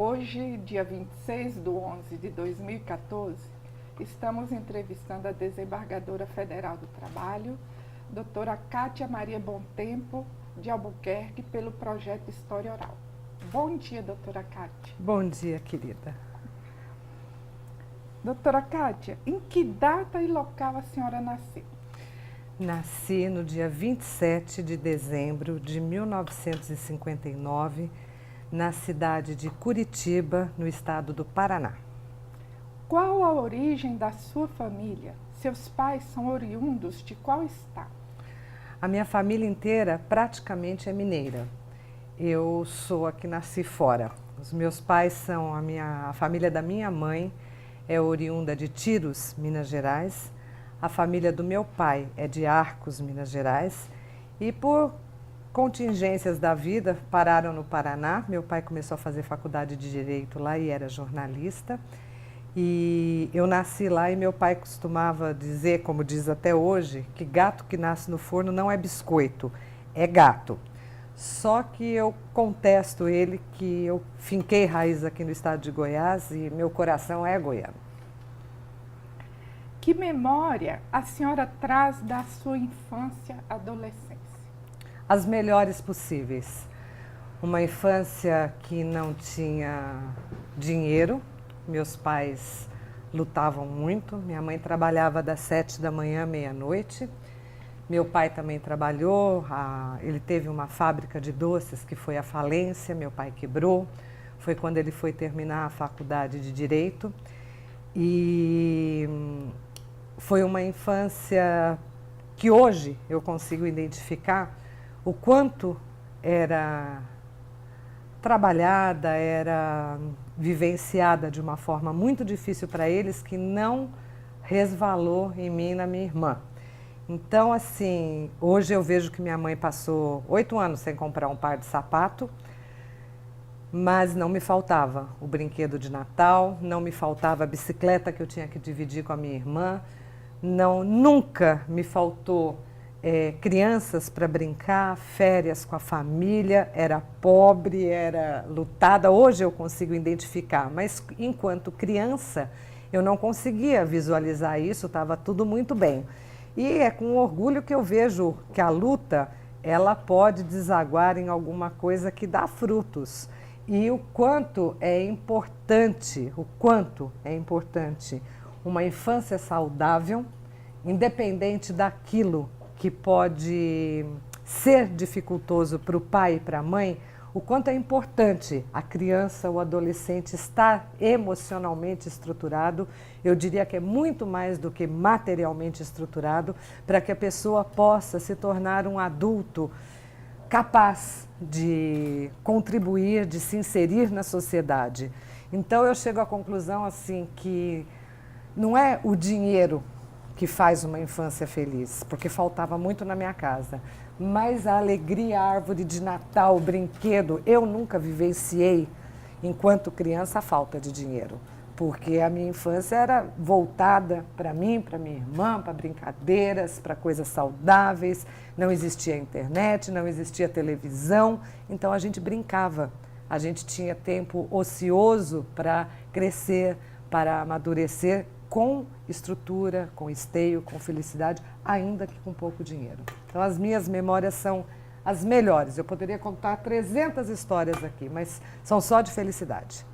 Hoje, dia 26/11/2014, estamos entrevistando a desembargadora federal do Trabalho, doutora Kátia Maria Bontempo, de Albuquerque, pelo projeto História Oral. Bom dia, doutora Kátia. Bom dia, querida. Doutora Kátia, em que data e local a senhora nasceu? Nasci no dia 27 de dezembro de 1959, na cidade de Curitiba, no estado do Paraná. Qual a origem da sua família? Seus pais são oriundos de qual estado? A minha família inteira praticamente é mineira. Eu sou a que nasci fora. Os meus pais são a família da minha mãe é oriunda de Tiros, Minas Gerais. A família do meu pai é de Arcos, Minas Gerais. E por contingências da vida, pararam no Paraná. Meu pai começou a fazer faculdade de Direito lá e era jornalista. E eu nasci lá e meu pai costumava dizer, como diz até hoje, que gato que nasce no forno não é biscoito, é gato. Só que eu contesto ele que eu finquei raiz aqui no estado de Goiás e meu coração é goiano. Que memória a senhora traz da sua infância e adolescência? As melhores possíveis. Uma infância que não tinha dinheiro, meus pais lutavam muito, minha mãe trabalhava das 7 da manhã à meia-noite, meu pai também trabalhou, ele teve uma fábrica de doces que foi à falência, meu pai quebrou, foi quando ele foi terminar a faculdade de Direito e foi uma infância que hoje eu consigo identificar o quanto era trabalhada, era vivenciada de uma forma muito difícil para eles, que não resvalou em mim e na minha irmã. Então, assim, hoje eu vejo que minha mãe passou 8 anos sem comprar um par de sapato, mas não me faltava o brinquedo de Natal, não me faltava a bicicleta que eu tinha que dividir com a minha irmã, nunca me faltou crianças para brincar, férias com a família, era pobre, era lutada. Hoje eu consigo identificar, mas enquanto criança eu não conseguia visualizar isso, estava tudo muito bem. E é com orgulho que eu vejo que a luta, ela pode desaguar em alguma coisa que dá frutos. E o quanto é importante uma infância saudável, independente daquilo que pode ser dificultoso para o pai e para a mãe, o quanto é importante a criança, o adolescente estar emocionalmente estruturado, eu diria que é muito mais do que materialmente estruturado, para que a pessoa possa se tornar um adulto capaz de contribuir, de se inserir na sociedade. Então eu chego à conclusão assim que não é o dinheiro que faz uma infância feliz, porque faltava muito na minha casa. Mas a alegria, a árvore de Natal, o brinquedo, eu nunca vivenciei, enquanto criança, a falta de dinheiro. Porque a minha infância era voltada para mim, para minha irmã, para brincadeiras, para coisas saudáveis. Não existia internet, não existia televisão, então a gente brincava. A gente tinha tempo ocioso para crescer, para amadurecer, com estrutura, com esteio, com felicidade, ainda que com pouco dinheiro. Então, as minhas memórias são as melhores. Eu poderia contar 300 histórias aqui, mas são só de felicidade.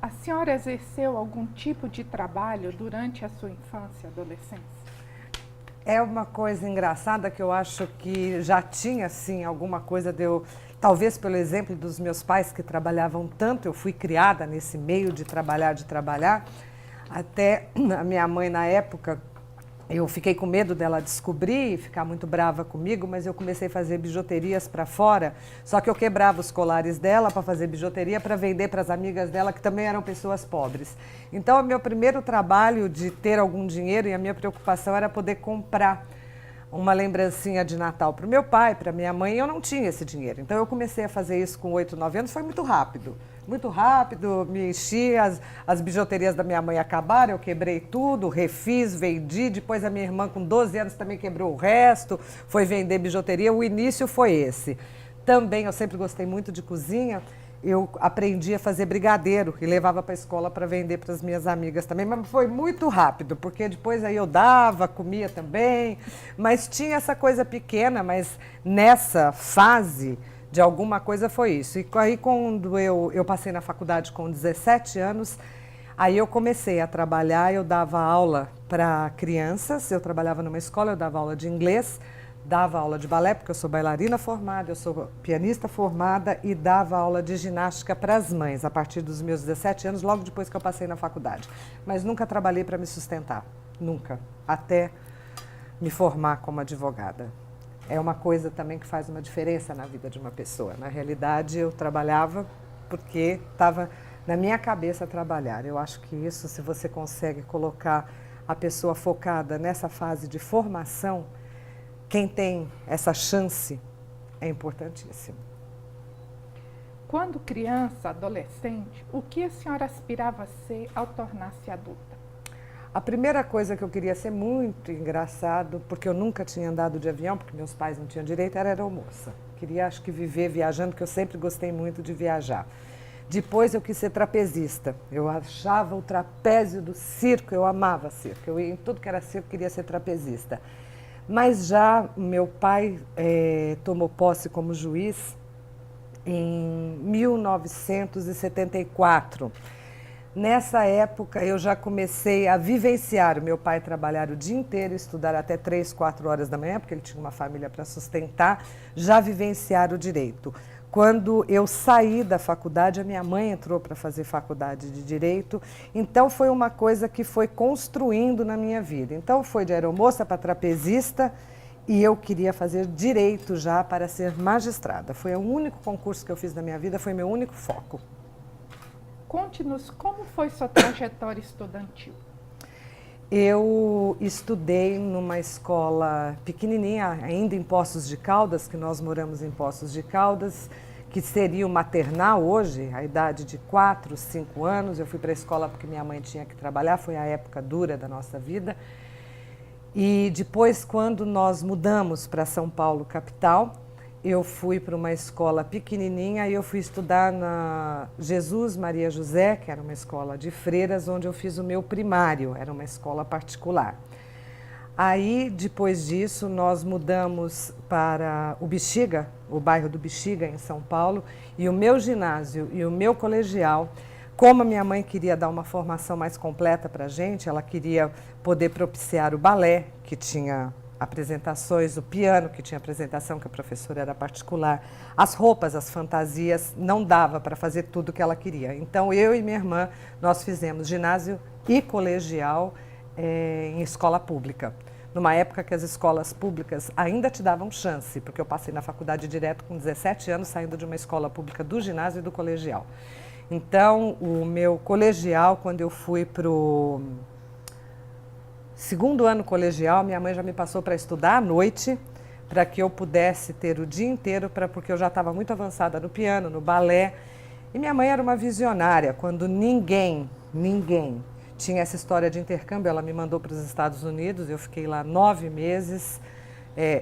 A senhora exerceu algum tipo de trabalho durante a sua infância e adolescência? É uma coisa engraçada que eu acho que já tinha, sim, alguma coisa de eu... Talvez pelo exemplo dos meus pais que trabalhavam tanto, eu fui criada nesse meio de trabalhar, Até a minha mãe, na época, eu fiquei com medo dela descobrir e ficar muito brava comigo, mas eu comecei a fazer bijuterias para fora, só que eu quebrava os colares dela para fazer bijuteria para vender para as amigas dela, que também eram pessoas pobres. Então, o meu primeiro trabalho de ter algum dinheiro e a minha preocupação era poder comprar uma lembrancinha de Natal para o meu pai, para minha mãe, e eu não tinha esse dinheiro. Então, eu comecei a fazer isso com 8, 9 anos, foi muito rápido, me enchi, as bijuterias da minha mãe acabaram, eu quebrei tudo, refiz, vendi, depois a minha irmã com 12 anos também quebrou o resto, foi vender bijuteria, o início foi esse. Também eu sempre gostei muito de cozinha eu aprendi a fazer brigadeiro e levava para a escola para vender para as minhas amigas também, mas foi muito rápido, porque depois aí eu dava, comia também, mas tinha essa coisa pequena, mas nessa fase de alguma coisa foi isso. E aí quando eu passei na faculdade com 17 anos, aí eu comecei a trabalhar, eu dava aula para crianças, eu trabalhava numa escola, eu dava aula de inglês, dava aula de balé, porque eu sou bailarina formada, eu sou pianista formada e dava aula de ginástica para as mães a partir dos meus 17 anos, logo depois que eu passei na faculdade. Mas nunca trabalhei para me sustentar, nunca, até me formar como advogada. É uma coisa também que faz uma diferença na vida de uma pessoa. Na realidade, eu trabalhava porque estava na minha cabeça trabalhar. Eu acho que isso, se você consegue colocar a pessoa focada nessa fase de formação, quem tem essa chance é importantíssimo. Quando criança, adolescente, o que a senhora aspirava a ser ao tornar-se adulta? A primeira coisa que eu queria ser, muito engraçado, porque eu nunca tinha andado de avião, porque meus pais não tinham direito, era aeromoça. Queria, acho que, viver viajando, porque eu sempre gostei muito de viajar. Depois eu quis ser trapezista. Eu achava o trapézio do circo, eu amava circo. Eu ia em tudo que era circo, queria ser trapezista. Mas já meu pai tomou posse como juiz em 1974. Nessa época eu já comecei a vivenciar o meu pai trabalhar o dia inteiro, estudar até 3, 4 horas da manhã, porque ele tinha uma família para sustentar, já vivenciar o direito. Quando eu saí da faculdade, a minha mãe entrou para fazer faculdade de Direito, então foi uma coisa que foi construindo na minha vida. Então foi de aeromoça para trapezista e eu queria fazer Direito já para ser magistrada. Foi o único concurso que eu fiz na minha vida, foi meu único foco. Conte-nos como foi sua trajetória estudantil. Eu estudei numa escola pequenininha, ainda em Poços de Caldas, que nós moramos em Poços de Caldas, que seria o maternal hoje, a idade de 4, 5 anos. Eu fui para a escola porque minha mãe tinha que trabalhar, foi a época dura da nossa vida. E depois, quando nós mudamos para São Paulo, capital, eu fui para uma escola pequenininha e eu fui estudar na Jesus Maria José, que era uma escola de freiras, onde eu fiz o meu primário, era uma escola particular. Aí, depois disso, nós mudamos para o Bexiga, o bairro do Bexiga, em São Paulo, e o meu ginásio e o meu colegial, como a minha mãe queria dar uma formação mais completa para a gente, ela queria poder propiciar o balé, que tinha apresentações, o piano, que tinha apresentação, que a professora era particular, as roupas, as fantasias, não dava para fazer tudo o que ela queria. Então, eu e minha irmã, nós fizemos ginásio e colegial em escola pública. Numa época que as escolas públicas ainda te davam chance, porque eu passei na faculdade direto com 17 anos, saindo de uma escola pública do ginásio e do colegial. Então, o meu colegial, quando eu fui para o segundo ano colegial, minha mãe já me passou para estudar à noite, para que eu pudesse ter o dia inteiro, porque eu já estava muito avançada no piano, no balé. E minha mãe era uma visionária. Quando ninguém tinha essa história de intercâmbio, ela me mandou para os Estados Unidos, eu fiquei lá 9 meses,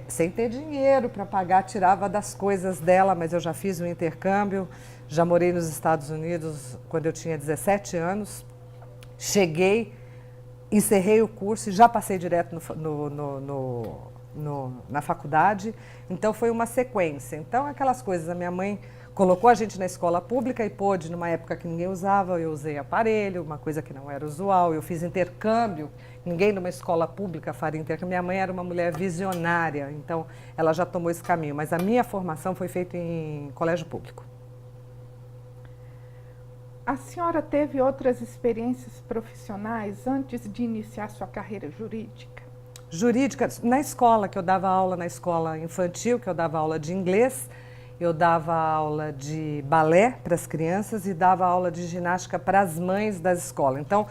sem ter dinheiro para pagar, tirava das coisas dela, mas eu já fiz o intercâmbio, já morei nos Estados Unidos quando eu tinha 17 anos, cheguei, encerrei o curso e já passei direto na faculdade, então foi uma sequência. Então, aquelas coisas, a minha mãe colocou a gente na escola pública e pôde, numa época que ninguém usava, eu usei aparelho, uma coisa que não era usual, eu fiz intercâmbio, ninguém numa escola pública faria intercâmbio. Minha mãe era uma mulher visionária, então ela já tomou esse caminho, mas a minha formação foi feita em colégio público. A senhora teve outras experiências profissionais antes de iniciar sua carreira jurídica? Jurídica, na escola, que eu dava aula na escola infantil, que eu dava aula de inglês, eu dava aula de balé para as crianças e dava aula de ginástica para as mães das escolas. Então,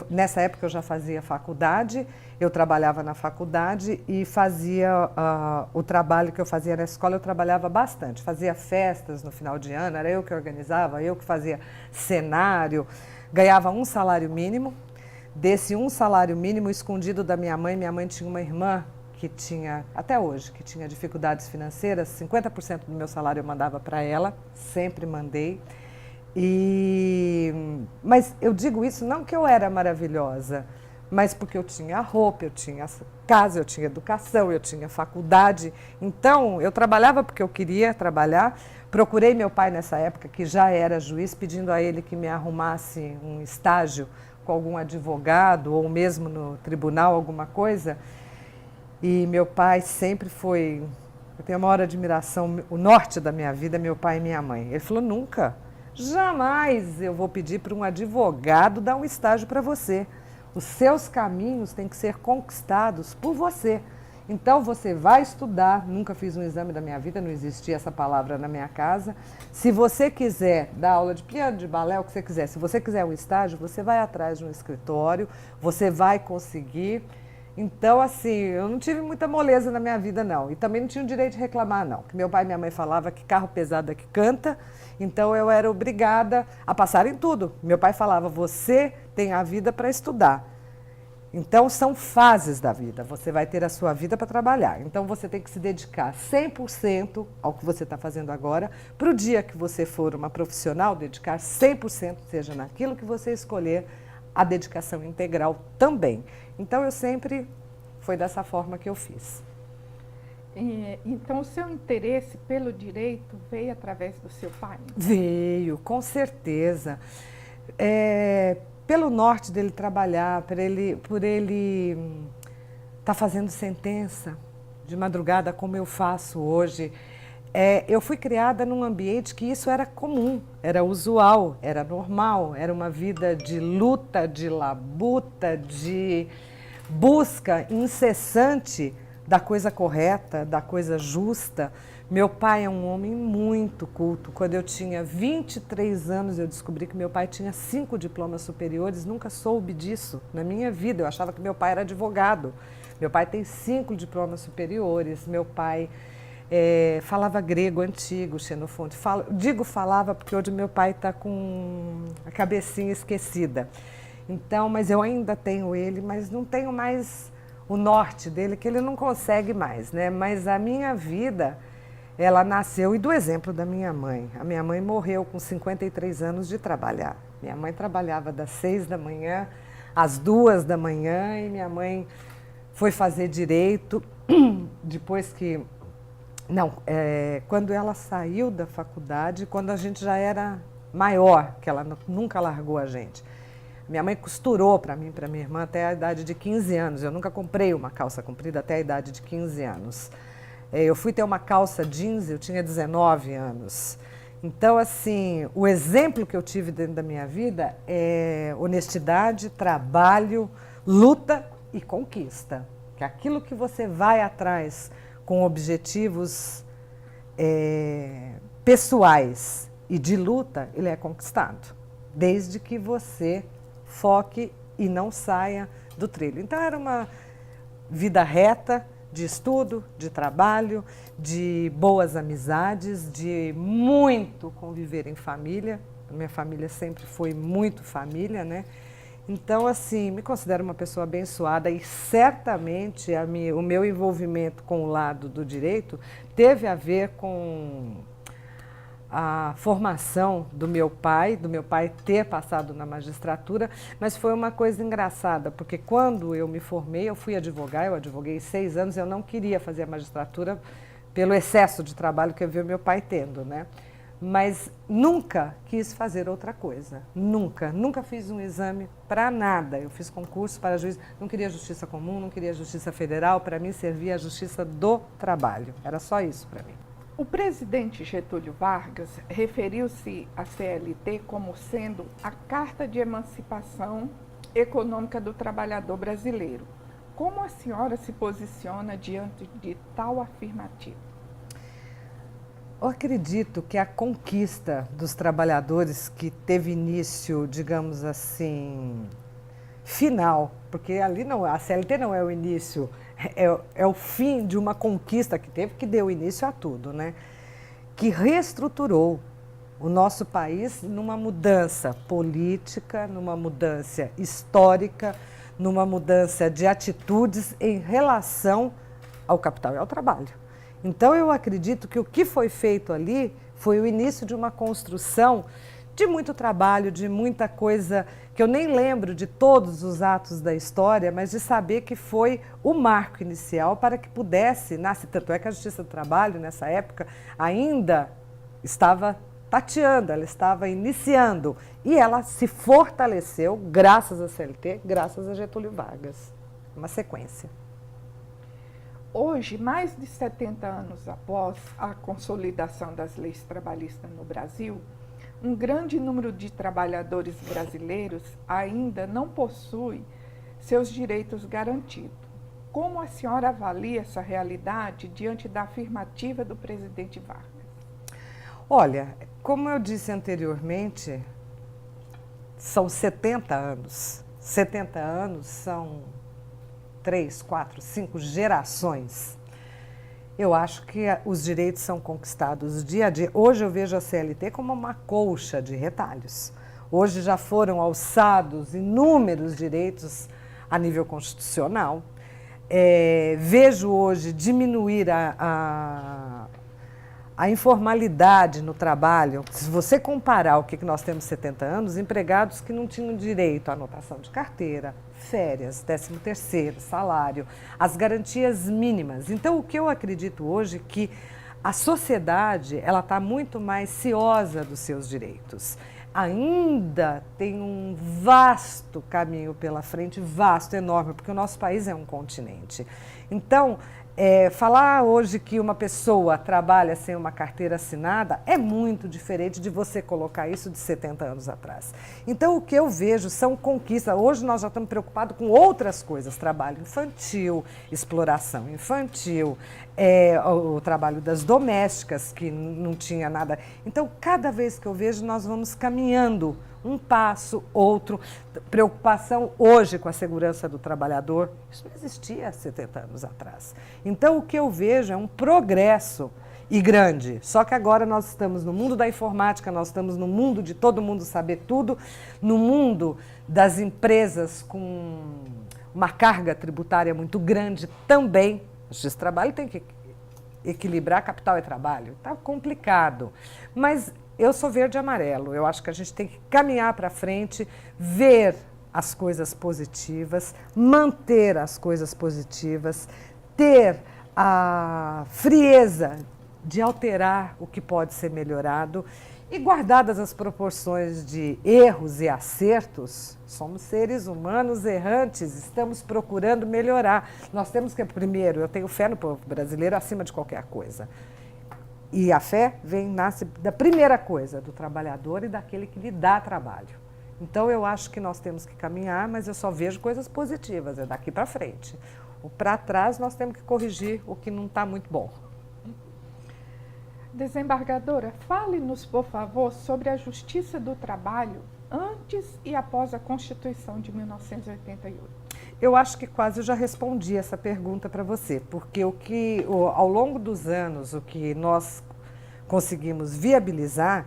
nessa época eu já fazia faculdade, eu trabalhava na faculdade e fazia o trabalho que eu fazia na escola, eu trabalhava bastante. Fazia festas no final de ano, era eu que organizava, eu que fazia cenário, ganhava um salário mínimo. Desse um salário mínimo escondido da minha mãe tinha uma irmã que tinha, até hoje, que tinha dificuldades financeiras, 50% do meu salário eu mandava para ela, sempre mandei. Mas eu digo isso não que eu era maravilhosa, mas porque eu tinha roupa, eu tinha casa, eu tinha educação, eu tinha faculdade. Então, eu trabalhava porque eu queria trabalhar. Procurei meu pai nessa época, que já era juiz, pedindo a ele que me arrumasse um estágio com algum advogado ou mesmo no tribunal, alguma coisa. E meu pai sempre foi, eu tenho a maior admiração, o norte da minha vida é meu pai e minha mãe. Ele falou, nunca, jamais eu vou pedir para um advogado dar um estágio para você. Os seus caminhos têm que ser conquistados por você. Então você vai estudar, nunca fiz um exame da minha vida, não existia essa palavra na minha casa. Se você quiser dar aula de piano, de balé, o que você quiser, se você quiser um estágio, você vai atrás de um escritório, você vai conseguir. Então, assim, eu não tive muita moleza na minha vida, não. E também não tinha o direito de reclamar, não. Porque meu pai e minha mãe falavam que carro pesado é que canta, então eu era obrigada a passar em tudo. Meu pai falava, você tem a vida para estudar. Então, são fases da vida. Você vai ter a sua vida para trabalhar. Então, você tem que se dedicar 100% ao que você está fazendo agora. Para o dia que você for uma profissional, dedicar 100%, seja naquilo que você escolher, a dedicação integral também. Então, eu sempre foi dessa forma que eu fiz. Então, o seu interesse pelo direito veio através do seu pai? Veio, com certeza. Pelo norte dele trabalhar, por ele estar fazendo sentença de madrugada, como eu faço hoje. Eu fui criada num ambiente que isso era comum, era usual, era normal, era uma vida de luta, de labuta, de busca incessante da coisa correta, da coisa justa. Meu pai é um homem muito culto. Quando eu tinha 23 anos, eu descobri que meu pai tinha 5 diplomas superiores. Nunca soube disso na minha vida. Eu achava que meu pai era advogado. Meu pai tem 5 diplomas superiores. Meu pai falava grego antigo, Xenofonte. Digo falava porque hoje meu pai está com a cabecinha esquecida. Então, mas eu ainda tenho ele, mas não tenho mais o norte dele, que ele não consegue mais, né? Mas a minha vida, ela nasceu, e do exemplo da minha mãe. A minha mãe morreu com 53 anos de trabalhar. Minha mãe trabalhava das 6 da manhã às 2 da manhã e minha mãe foi fazer direito depois que... Não, quando ela saiu da faculdade, quando a gente já era maior, que ela nunca largou a gente. Minha mãe costurou para mim e para minha irmã até a idade de 15 anos. Eu nunca comprei uma calça comprida até a idade de 15 anos. Eu fui ter uma calça jeans, eu tinha 19 anos. Então, assim, o exemplo que eu tive dentro da minha vida é honestidade, trabalho, luta e conquista. Que aquilo que você vai atrás com objetivos pessoais e de luta, ele é conquistado. Desde que você foque e não saia do trilho. Então, era uma vida reta, de estudo, de trabalho, de boas amizades, de muito conviver em família. A minha família sempre foi muito família, né? Então, assim, me considero uma pessoa abençoada e certamente o meu envolvimento com o lado do direito teve a ver com a formação do meu pai ter passado na magistratura, mas foi uma coisa engraçada, porque quando eu me formei, eu fui advogar, eu advoguei 6 anos, eu não queria fazer a magistratura pelo excesso de trabalho que eu vi o meu pai tendo, né? Mas nunca quis fazer outra coisa, nunca fiz um exame para nada, eu fiz concurso para juiz, não queria justiça comum, não queria justiça federal, para mim servia a justiça do trabalho, era só isso para mim. O presidente Getúlio Vargas referiu-se à CLT como sendo a carta de emancipação econômica do trabalhador brasileiro. Como a senhora se posiciona diante de tal afirmativa? Eu acredito que a conquista dos trabalhadores que teve início, digamos assim, final, porque ali não, a CLT não é o início, é o fim de uma conquista que teve, que deu início a tudo, né? Que reestruturou o nosso país numa mudança política, numa mudança histórica, numa mudança de atitudes em relação ao capital e ao trabalho. Então, eu acredito que o que foi feito ali foi o início de uma construção de muito trabalho, de muita coisa que eu nem lembro de todos os atos da história, mas de saber que foi o marco inicial para que pudesse nascer. Tanto é que a Justiça do Trabalho, nessa época, ainda estava tateando, ela estava iniciando. E ela se fortaleceu graças à CLT, graças a Getúlio Vargas. Uma sequência. Hoje, mais de 70 anos após a consolidação das leis trabalhistas no Brasil, um grande número de trabalhadores brasileiros ainda não possui seus direitos garantidos. Como a senhora avalia essa realidade diante da afirmativa do presidente Vargas? Olha, como eu disse anteriormente, são 70 anos. 70 anos são 3, 4, 5 gerações. Eu acho que os direitos são conquistados dia a dia. Hoje eu vejo a CLT como uma colcha de retalhos. Hoje já foram alçados inúmeros direitos a nível constitucional. Vejo hoje diminuir a informalidade no trabalho. Se você comparar o que nós temos 70 anos, empregados que não tinham direito à anotação de carteira, férias, 13º, salário, as garantias mínimas. Então, o que eu acredito hoje é que a sociedade ela está muito mais ciosa dos seus direitos. Ainda tem um vasto caminho pela frente, vasto, enorme, porque o nosso país é um continente. Então, falar hoje que uma pessoa trabalha sem uma carteira assinada é muito diferente de você colocar isso de 70 anos atrás. Então, o que eu vejo são conquistas. Hoje nós já estamos preocupados com outras coisas, trabalho infantil, exploração infantil, o trabalho das domésticas, que não tinha nada. Então, cada vez que eu vejo, nós vamos caminhando um passo, outro. Preocupação hoje com a segurança do trabalhador, isso não existia há 70 anos atrás. Então, o que eu vejo é um progresso e grande. Só que agora nós estamos no mundo da informática, nós estamos no mundo de todo mundo saber tudo, no mundo das empresas com uma carga tributária muito grande também. A Justiça do Trabalho tem que equilibrar capital e trabalho. Está complicado. Mas eu sou verde e amarelo. Eu acho que a gente tem que caminhar para frente, ver as coisas positivas, manter as coisas positivas, ter a frieza de alterar o que pode ser melhorado e, guardadas as proporções de erros e acertos, somos seres humanos errantes, estamos procurando melhorar. Nós temos que, primeiro, eu tenho fé no povo brasileiro acima de qualquer coisa. E a fé nasce da primeira coisa, do trabalhador e daquele que lhe dá trabalho. Então, eu acho que nós temos que caminhar, mas eu só vejo coisas positivas, é daqui para frente. Para trás, nós temos que corrigir o que não está muito bom. Desembargadora, fale-nos, por favor, sobre a Justiça do Trabalho antes e após a Constituição de 1988. Eu acho que quase eu já respondi essa pergunta para você, porque ao longo dos anos, o que nós conseguimos viabilizar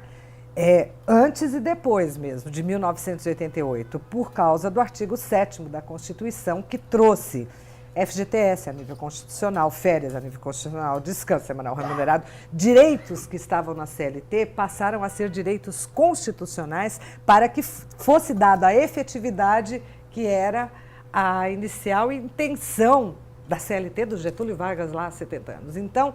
é antes e depois mesmo, de 1988, por causa do artigo 7º da Constituição, que trouxe FGTS a nível constitucional, férias a nível constitucional, descanso semanal remunerado, direitos que estavam na CLT passaram a ser direitos constitucionais para que fosse dada a efetividade que era a inicial intenção da CLT do Getúlio Vargas lá há 70 anos. Então,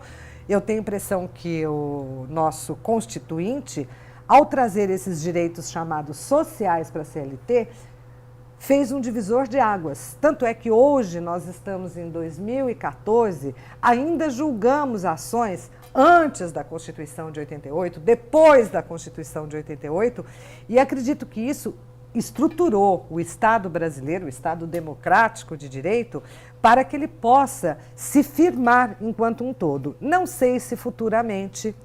eu tenho a impressão que o nosso constituinte, ao trazer esses direitos chamados sociais para a CLT, fez um divisor de águas. Tanto é que hoje nós estamos em 2014, ainda julgamos ações antes da Constituição de 88, depois da Constituição de 88, e acredito que isso estruturou o Estado brasileiro, o Estado democrático de direito, para que ele possa se firmar enquanto um todo. Não sei se futuramente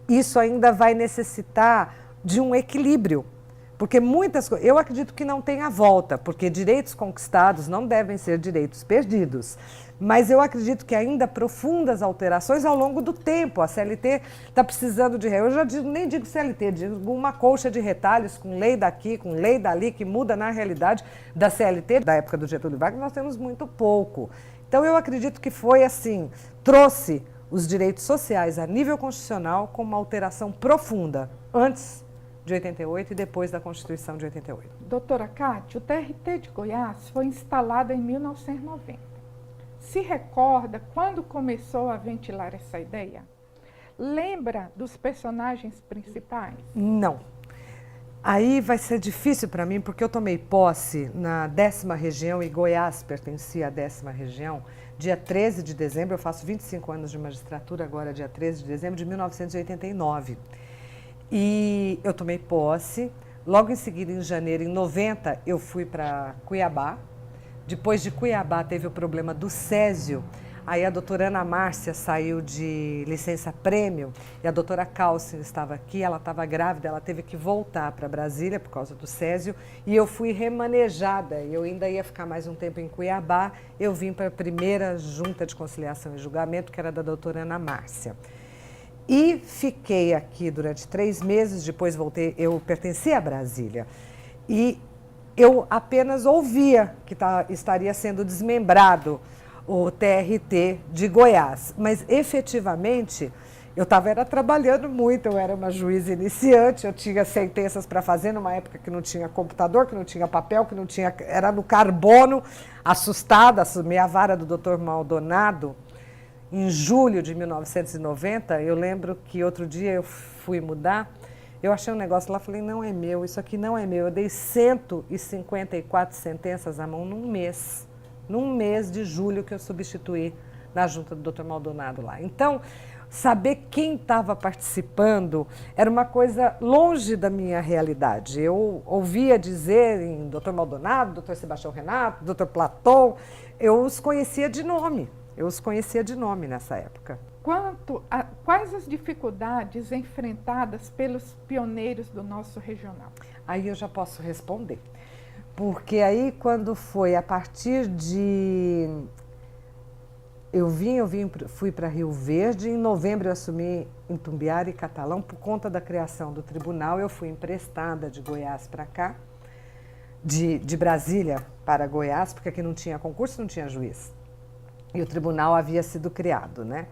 isso ainda vai necessitar de um equilíbrio, porque muitas coisas, eu acredito que não tenha volta, porque direitos conquistados não devem ser direitos perdidos. Mas eu acredito que ainda profundas alterações ao longo do tempo. A CLT está precisando de... Eu já nem digo CLT, digo uma colcha de retalhos com lei daqui, com lei dali, que muda na realidade da CLT. Da época do Getúlio Vargas nós temos muito pouco. Então eu acredito que foi assim, trouxe os direitos sociais a nível constitucional com uma alteração profunda, antes de 88 e depois da Constituição de 88. Doutora Cátia, o TRT de Goiás foi instalado em 1990. Se recorda quando começou a ventilar essa ideia? Lembra dos personagens principais? Não. Aí vai ser difícil para mim, porque eu tomei posse na 10ª região, e Goiás pertencia à 10ª região, dia 13 de dezembro, eu faço 25 anos de magistratura agora, dia 13 de dezembro de 1989. E eu tomei posse, logo em seguida, em janeiro, em 90, eu fui para Cuiabá. Depois de Cuiabá teve o problema do Césio. Aí a doutora Ana Márcia saiu de licença-prêmio e a doutora Calcin estava aqui, ela estava grávida, ela teve que voltar para Brasília por causa do Césio e eu fui remanejada. Eu ainda ia ficar mais um tempo em Cuiabá, eu vim para a primeira junta de conciliação e julgamento, que era da doutora Ana Márcia. E fiquei aqui durante 3 meses, depois voltei, eu pertencia a Brasília. E eu apenas ouvia que estaria sendo desmembrado o TRT de Goiás, mas efetivamente eu estava trabalhando muito, eu era uma juíza iniciante, eu tinha sentenças para fazer numa época que não tinha computador, que não tinha papel, que não tinha, era no carbono, assustada, assumi a vara do Dr. Maldonado em julho de 1990, eu lembro que outro dia eu fui mudar, eu achei um negócio lá, falei, não é meu, isso aqui não é meu, eu dei 154 sentenças à mão num mês de julho que eu substituí na junta do Dr. Maldonado lá. Então, saber quem estava participando era uma coisa longe da minha realidade. Eu ouvia dizer em Dr. Maldonado, Dr. Sebastião Renato, Dr. Platon, eu os conhecia de nome. Nessa época. Quais as dificuldades enfrentadas pelos pioneiros do nosso regional? Aí eu já posso responder. Porque aí, quando foi a partir de... fui para Rio Verde, em novembro eu assumi Itumbiara e Catalão, por conta da criação do tribunal, eu fui emprestada de Goiás para cá, de Brasília para Goiás, porque aqui não tinha concurso, não tinha juiz. E o tribunal havia sido criado, né?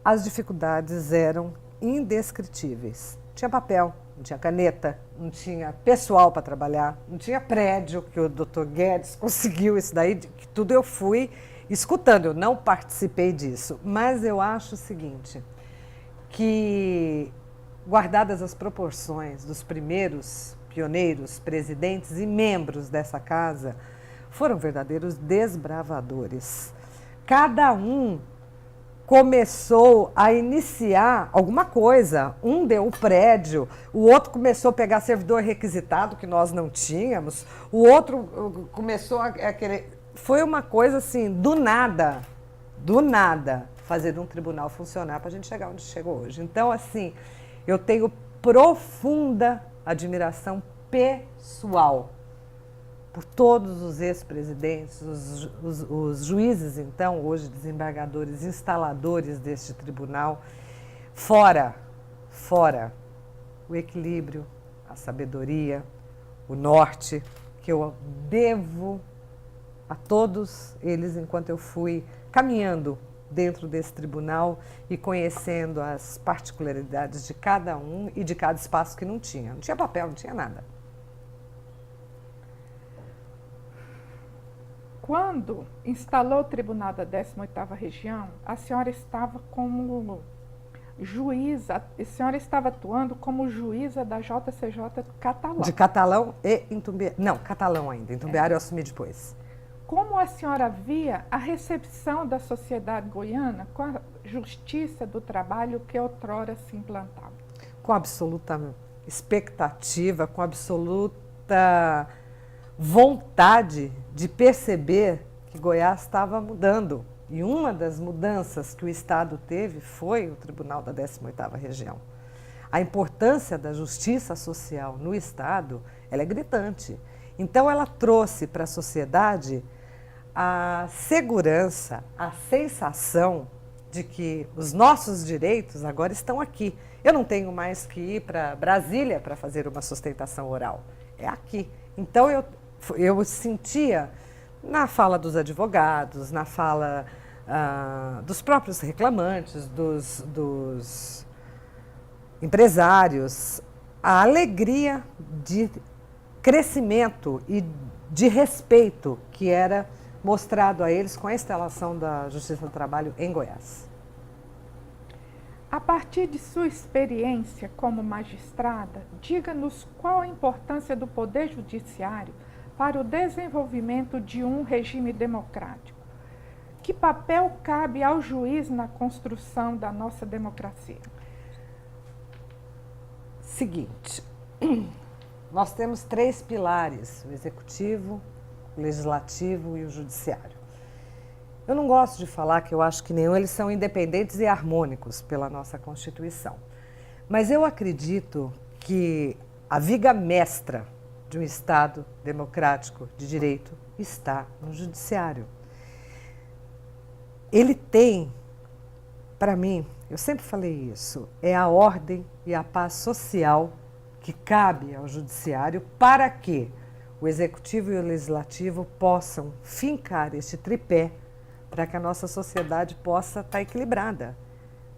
As dificuldades eram indescritíveis. Não tinha papel, não tinha caneta, não tinha pessoal para trabalhar, não tinha prédio, que o Dr. Guedes conseguiu isso daí, que tudo eu fui escutando, eu não participei disso. Mas eu acho o seguinte, que guardadas as proporções dos primeiros pioneiros, presidentes e membros dessa casa, foram verdadeiros desbravadores. Cada um começou a iniciar alguma coisa. Um deu o prédio, o outro começou a pegar servidor requisitado, que nós não tínhamos, o outro começou a querer... Foi uma coisa assim, do nada, fazer um tribunal funcionar para a gente chegar onde chegou hoje. Então, assim, eu tenho profunda admiração pessoal por todos os ex-presidentes, os juízes, então, hoje desembargadores, instaladores deste tribunal, fora o equilíbrio, a sabedoria, o norte, que eu devo a todos eles enquanto eu fui caminhando dentro desse tribunal e conhecendo as particularidades de cada um e de cada espaço que não tinha. Não tinha papel, não tinha nada. Quando instalou o tribunal da 18ª região, a senhora estava como juíza, a senhora estava atuando como juíza da JCJ Catalão. De Catalão e Itumbiara. Não, Catalão ainda. Itumbiara eu assumi depois. Como a senhora via a recepção da sociedade goiana com a justiça do trabalho que outrora se implantava? Com absoluta expectativa, com absoluta vontade de perceber que Goiás estava mudando. E uma das mudanças que o Estado teve foi o Tribunal da 18ª Região. A importância da justiça social no Estado, ela é gritante. Então, ela trouxe para a sociedade a segurança, a sensação de que os nossos direitos agora estão aqui. Eu não tenho mais que ir para Brasília para fazer uma sustentação oral. É aqui. Então, eu sentia na fala dos advogados, na fala dos próprios reclamantes, dos empresários, a alegria de crescimento e de respeito que era mostrado a eles com a instalação da Justiça do Trabalho em Goiás. A partir de sua experiência como magistrada, diga-nos qual a importância do Poder Judiciário para o desenvolvimento de um regime democrático. Que papel cabe ao juiz na construção da nossa democracia? Seguinte, nós temos 3 pilares: o executivo, o legislativo e o judiciário. Eu não gosto de falar que eu acho que nenhum, eles são independentes e harmônicos pela nossa Constituição. Mas eu acredito que a viga mestra de um Estado democrático de direito está no judiciário. Ele tem, para mim, eu sempre falei isso, é a ordem e a paz social que cabe ao judiciário para que o executivo e o legislativo possam fincar este tripé para que a nossa sociedade possa estar equilibrada.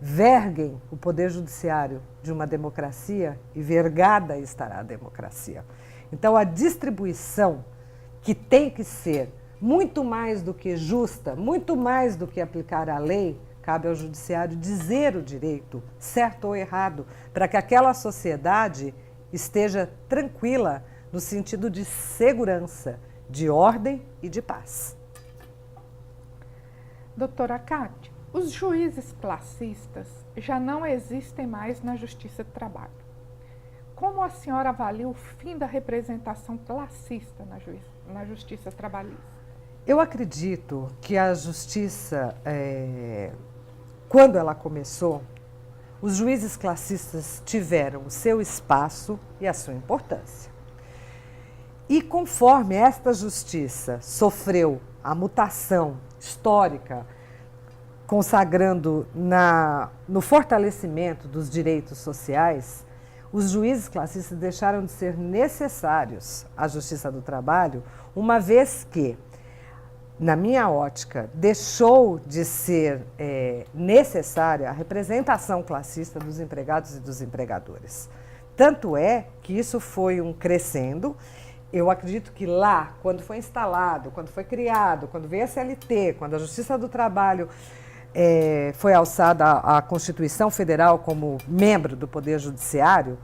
Verguem o poder judiciário de uma democracia e vergada estará a democracia. Então, a distribuição, que tem que ser muito mais do que justa, muito mais do que aplicar a lei, cabe ao judiciário dizer o direito, certo ou errado, para que aquela sociedade esteja tranquila no sentido de segurança, de ordem e de paz. Doutora Cátia, os juízes classistas já não existem mais na Justiça do Trabalho. Como a senhora avalia o fim da representação classista na Justiça Trabalhista? Eu acredito que a Justiça, quando ela começou, os juízes classistas tiveram o seu espaço e a sua importância. E conforme esta Justiça sofreu a mutação histórica, consagrando no fortalecimento dos direitos sociais, os juízes classistas deixaram de ser necessários à Justiça do Trabalho, uma vez que, na minha ótica, deixou de ser necessária a representação classista dos empregados e dos empregadores. Tanto é que isso foi um crescendo. Eu acredito que lá, quando foi instalado, quando foi criado, quando veio a CLT, quando a Justiça do Trabalho foi alçada à Constituição Federal como membro do Poder Judiciário,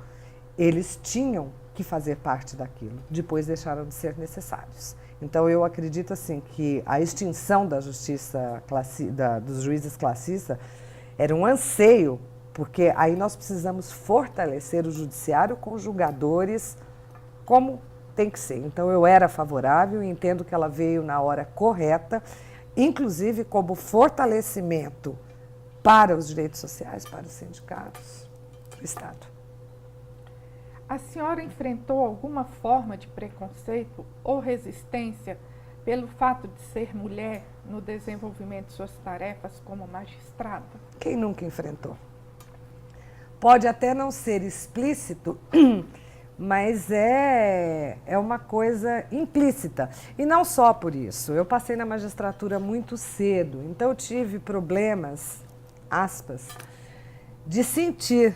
eles tinham que fazer parte daquilo. Depois deixaram de ser necessários. Então, eu acredito assim que a extinção da justiça dos juízes classistas era um anseio, porque aí nós precisamos fortalecer o judiciário com julgadores como tem que ser. Então, eu era favorável e entendo que ela veio na hora correta, inclusive como fortalecimento para os direitos sociais, para os sindicatos, para o Estado. A senhora enfrentou alguma forma de preconceito ou resistência pelo fato de ser mulher no desenvolvimento de suas tarefas como magistrada? Quem nunca enfrentou? Pode até não ser explícito, mas é uma coisa implícita. E não só por isso. Eu passei na magistratura muito cedo, então eu tive problemas, aspas, de sentir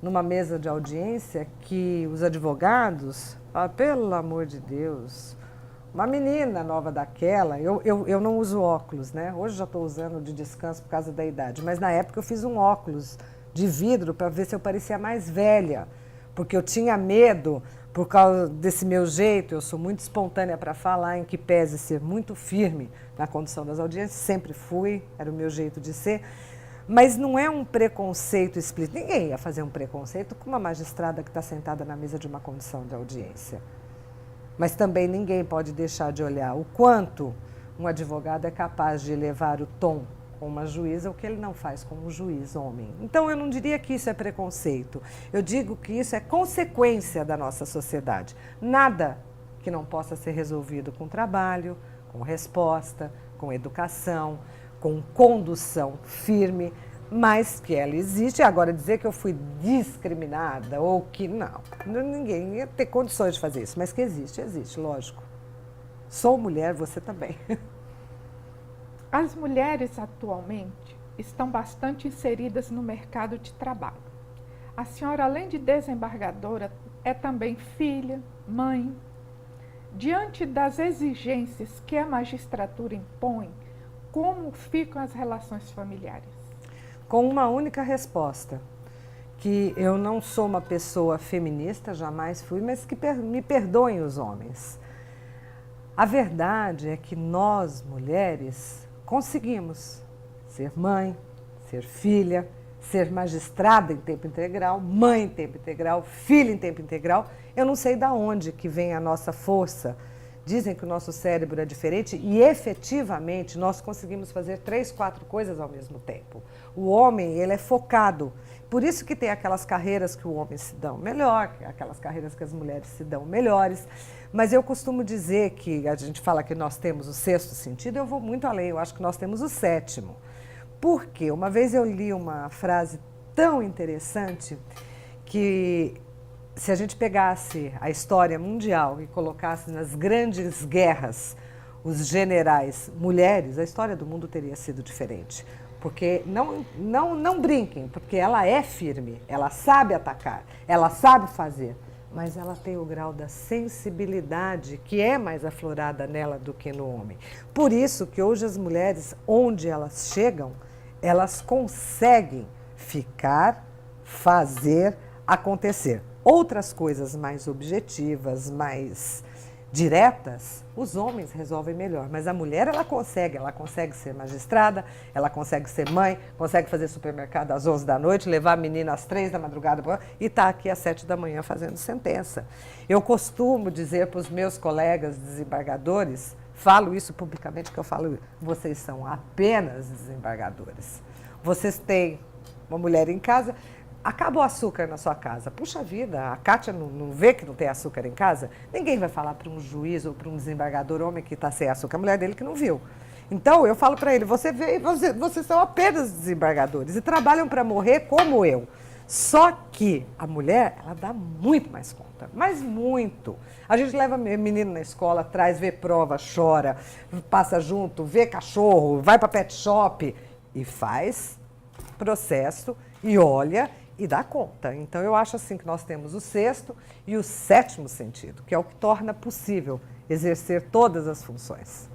numa mesa de audiência que os advogados, pelo amor de Deus, uma menina nova daquela, eu não uso óculos, né? Hoje já estou usando de descanso por causa da idade, mas na época eu fiz um óculos de vidro para ver se eu parecia mais velha, porque eu tinha medo, por causa desse meu jeito, eu sou muito espontânea para falar, em que pese ser muito firme na condução das audiências, sempre fui, era o meu jeito de ser. Mas não é um preconceito explícito. Ninguém ia fazer um preconceito com uma magistrada que está sentada na mesa de uma condição de audiência. Mas também ninguém pode deixar de olhar o quanto um advogado é capaz de elevar o tom com uma juíza, o que ele não faz com um juiz homem. Então, eu não diria que isso é preconceito. Eu digo que isso é consequência da nossa sociedade. Nada que não possa ser resolvido com trabalho, com resposta, com educação, com condução firme, mas que ela existe. Agora, dizer que eu fui discriminada ou que não, ninguém ia ter condições de fazer isso, mas que existe, lógico. Sou mulher, você também. As mulheres atualmente estão bastante inseridas no mercado de trabalho. A senhora, além de desembargadora, é também filha, mãe. Diante das exigências que a magistratura impõe, como ficam as relações familiares? Com uma única resposta, que eu não sou uma pessoa feminista, jamais fui, mas que me perdoem os homens. A verdade é que nós, mulheres, conseguimos ser mãe, ser filha, ser magistrada em tempo integral, mãe em tempo integral, filha em tempo integral. Eu não sei de onde que vem a nossa força. Dizem que o nosso cérebro é diferente e efetivamente nós conseguimos fazer 3, 4 coisas ao mesmo tempo. O homem, ele é focado. Por isso que tem aquelas carreiras que o homem se dão melhor, aquelas carreiras que as mulheres se dão melhores. Mas eu costumo dizer que a gente fala que nós temos o 6º sentido, eu vou muito além, eu acho que nós temos o 7º. Por quê? Uma vez eu li uma frase tão interessante que se a gente pegasse a história mundial e colocasse nas grandes guerras os generais mulheres, a história do mundo teria sido diferente. Porque não brinquem, porque ela é firme, ela sabe atacar, ela sabe fazer, mas ela tem o grau da sensibilidade que é mais aflorada nela do que no homem. Por isso que hoje as mulheres, onde elas chegam, elas conseguem ficar, fazer, acontecer. Outras coisas mais objetivas, mais diretas, os homens resolvem melhor. Mas a mulher, ela consegue ser magistrada, ela consegue ser mãe, consegue fazer supermercado às 11 da noite, levar a menina às 3 da madrugada e está aqui às 7 da manhã fazendo sentença. Eu costumo dizer para os meus colegas desembargadores, falo isso publicamente, que eu falo, vocês são apenas desembargadores. Vocês têm uma mulher em casa, acaba o açúcar na sua casa. Puxa vida, a Kátia não vê que não tem açúcar em casa? Ninguém vai falar para um juiz ou para um desembargador homem que está sem açúcar, a mulher dele que não viu. Então, eu falo para ele, vocês são apenas desembargadores e trabalham para morrer como eu. Só que a mulher, ela dá muito mais conta, mas muito. A gente leva menino na escola, traz, vê prova, chora, passa junto, vê cachorro, vai para pet shop e faz processo e olha e dá conta. Então, eu acho assim que nós temos o 6º e o 7º sentido, que é o que torna possível exercer todas as funções.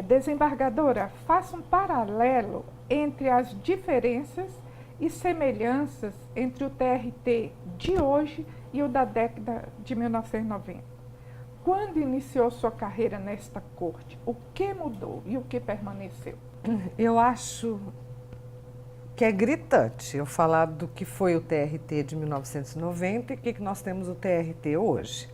Desembargadora, faça um paralelo entre as diferenças e semelhanças entre o TRT de hoje e o da década de 1990. Quando iniciou sua carreira nesta corte, o que mudou e o que permaneceu? Eu acho que é gritante eu falar do que foi o TRT de 1990 e o que nós temos o TRT hoje.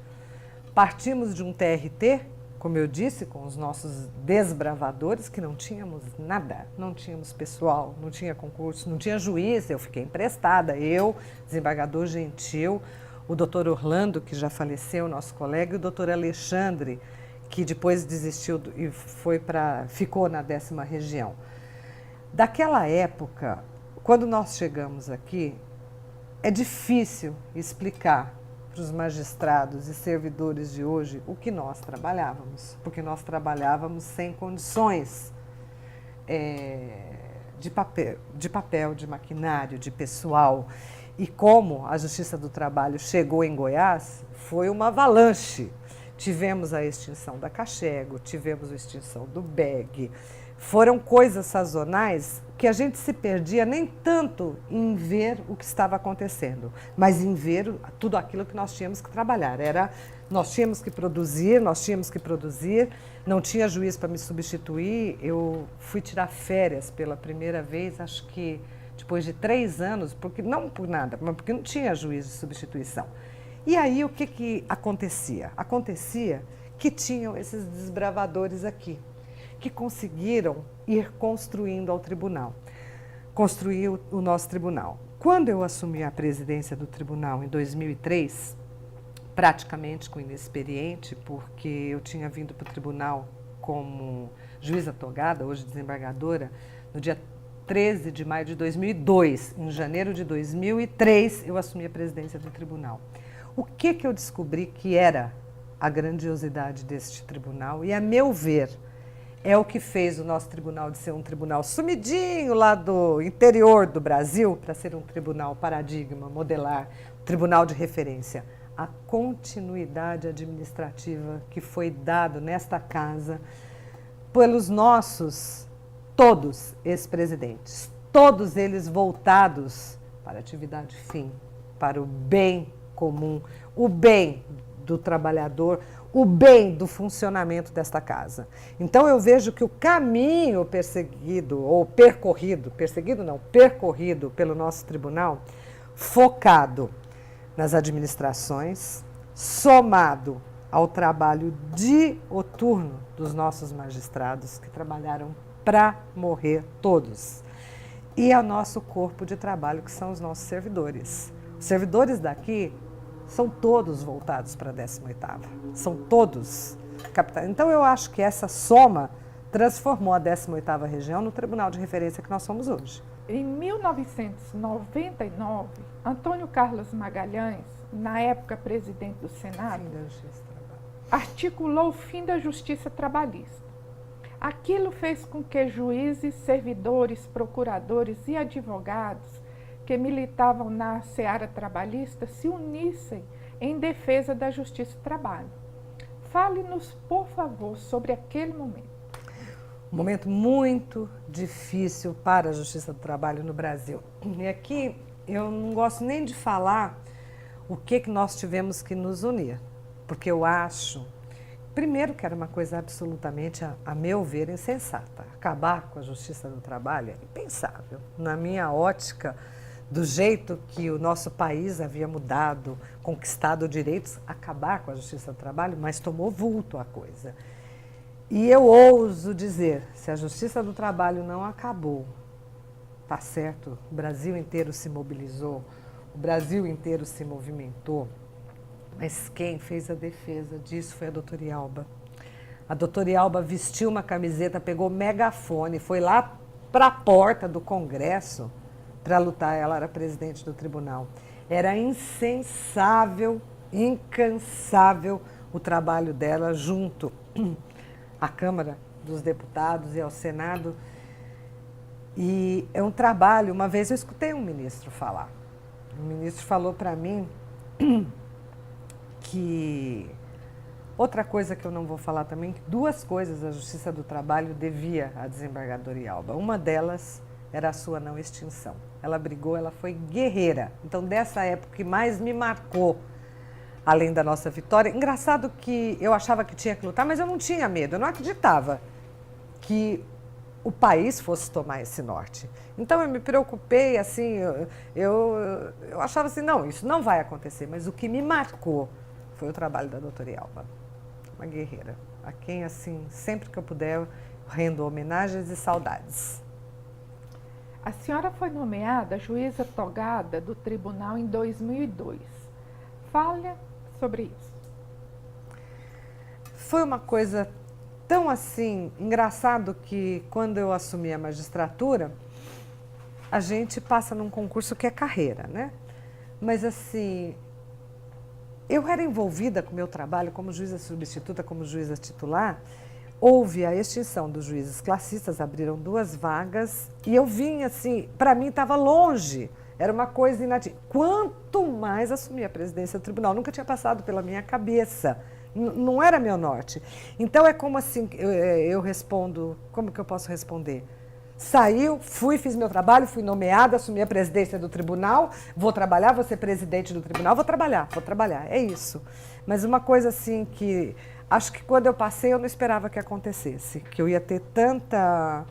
Partimos de um TRT, como eu disse, com os nossos desbravadores, que não tínhamos nada, não tínhamos pessoal, não tinha concurso, não tinha juiz, eu fiquei emprestada, eu, desembargador Gentil, o doutor Orlando, que já faleceu, nosso colega, e o doutor Alexandre, que depois desistiu e ficou na 10ª região. Daquela época, quando nós chegamos aqui, é difícil explicar para os magistrados e servidores de hoje o que nós trabalhávamos, porque nós trabalhávamos sem condições de papel, de maquinário, de pessoal. E como a Justiça do Trabalho chegou em Goiás, foi uma avalanche. Tivemos a extinção da Cachego, tivemos a extinção do BEG. Foram coisas sazonais que a gente se perdia nem tanto em ver o que estava acontecendo, mas em ver tudo aquilo que nós tínhamos que trabalhar. Nós tínhamos que produzir, não tinha juiz para me substituir. Eu fui tirar férias pela primeira vez, acho que depois de 3 anos, não por nada, mas porque não tinha juiz de substituição. E aí o que acontecia? Acontecia que tinham esses desbravadores aqui, que conseguiram ir construindo ao tribunal, construir o nosso tribunal. Quando eu assumi a presidência do tribunal em 2003, praticamente com inexperiente, porque eu tinha vindo para o tribunal como juíza togada, hoje desembargadora, no dia 13 de maio de 2002. Em janeiro de 2003, eu assumi a presidência do tribunal. O que eu descobri que era a grandiosidade deste tribunal? E, a meu ver, é o que fez o nosso tribunal de ser um tribunal sumidinho lá do interior do Brasil para ser um tribunal paradigma, modelar, tribunal de referência. A continuidade administrativa que foi dado nesta casa pelos nossos, todos ex-presidentes, todos eles voltados para a atividade fim, para o bem comum, o bem do trabalhador, o bem do funcionamento desta casa. Então eu vejo que o caminho perseguido pelo nosso tribunal, focado nas administrações, somado ao trabalho dioturno dos nossos magistrados, que trabalharam para morrer todos, e ao nosso corpo de trabalho, que são os nossos servidores. Os servidores daqui são todos voltados para a 18ª, são todos capitaneados. Então eu acho que essa soma transformou a 18ª região no tribunal de referência que nós somos hoje. Em 1999, Antônio Carlos Magalhães, na época presidente do Senado, articulou o fim da justiça trabalhista. Aquilo fez com que juízes, servidores, procuradores e advogados que militavam na seara trabalhista se unissem em defesa da justiça do trabalho. Fale-nos, por favor, sobre aquele momento. Um momento muito difícil para a justiça do trabalho no Brasil. E aqui eu não gosto nem de falar o que nós tivemos que nos unir, porque eu acho, primeiro, que era uma coisa absolutamente, a meu ver, insensata. Acabar com a justiça do trabalho é impensável. Na minha ótica, do jeito que o nosso país havia mudado, conquistado direitos, acabar com a justiça do trabalho, mas tomou vulto a coisa. E eu ouso dizer, se a justiça do trabalho não acabou, tá certo, o Brasil inteiro se mobilizou, o Brasil inteiro se movimentou, mas quem fez a defesa disso foi a doutora Yalba. A doutora Yalba vestiu uma camiseta, pegou megafone, foi lá para a porta do Congresso para lutar. Ela era presidente do tribunal. Era insensável, incansável o trabalho dela junto à Câmara dos Deputados e ao Senado. E é um trabalho, uma vez eu escutei um ministro falar. O ministro falou para mim que outra coisa que eu não vou falar também, que duas coisas a Justiça do Trabalho devia à desembargadora Yalba. Uma delas era a sua não extinção. Ela brigou, ela foi guerreira. Então, dessa época que mais me marcou, além da nossa vitória, engraçado que eu achava que tinha que lutar, mas eu não tinha medo, eu não acreditava que o país fosse tomar esse norte. Então eu me preocupei, assim, eu achava assim, não, isso não vai acontecer, mas o que me marcou foi o trabalho da doutora Yalba, uma guerreira, a quem, assim, sempre que eu puder, eu rendo homenagens e saudades. A senhora foi nomeada juíza togada do tribunal em 2002. Fale sobre isso. Foi uma coisa tão assim, engraçado que quando eu assumi a magistratura, a gente passa num concurso que é carreira, né? Mas assim, eu era envolvida com o meu trabalho como juíza substituta, como juíza titular. Houve a extinção dos juízes classistas, abriram 2 vagas e eu vim assim, para mim estava longe, era uma coisa inatingível. Quanto mais assumi a presidência do tribunal, nunca tinha passado pela minha cabeça. Não era meu norte. Então é como assim, eu respondo, como que eu posso responder? Saiu, fui, fiz meu trabalho, fui nomeada, assumi a presidência do tribunal, vou trabalhar, vou ser presidente do tribunal, vou trabalhar, é isso. Mas uma coisa assim que, acho que quando eu passei eu não esperava que acontecesse, que eu ia ter tanta...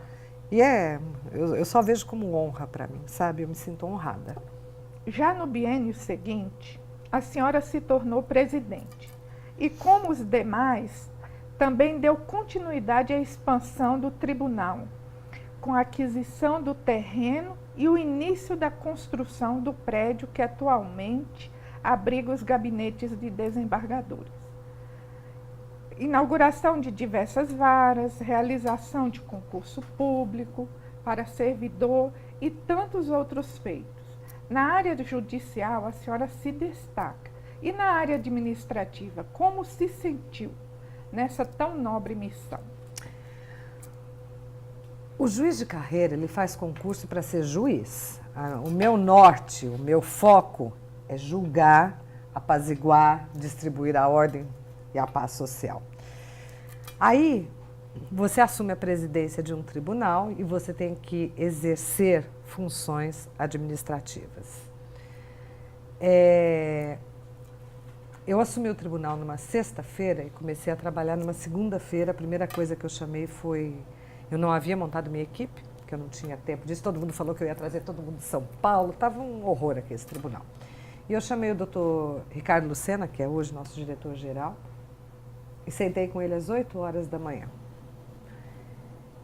E eu só vejo como honra para mim, sabe? Eu me sinto honrada. Já no biênio seguinte, a senhora se tornou presidente. E como os demais, também deu continuidade à expansão do tribunal, com a aquisição do terreno e o início da construção do prédio que atualmente abriga os gabinetes de desembargadores. Inauguração de diversas varas, realização de concurso público para servidor e tantos outros feitos. Na área judicial, a senhora se destaca. E na área administrativa, como se sentiu nessa tão nobre missão? O juiz de carreira, ele faz concurso para ser juiz. O meu norte, o meu foco é julgar, apaziguar, distribuir a ordem e a paz social. Aí, você assume a presidência de um tribunal e você tem que exercer funções administrativas. Eu assumi o tribunal numa sexta-feira e comecei a trabalhar numa segunda-feira. A primeira coisa que eu chamei foi... Eu não havia montado minha equipe, porque eu não tinha tempo disso. Todo mundo falou que eu ia trazer todo mundo de São Paulo. Estava um horror aqui esse tribunal. E eu chamei o doutor Ricardo Lucena, que é hoje nosso diretor-geral, e sentei com ele às 8 horas da manhã.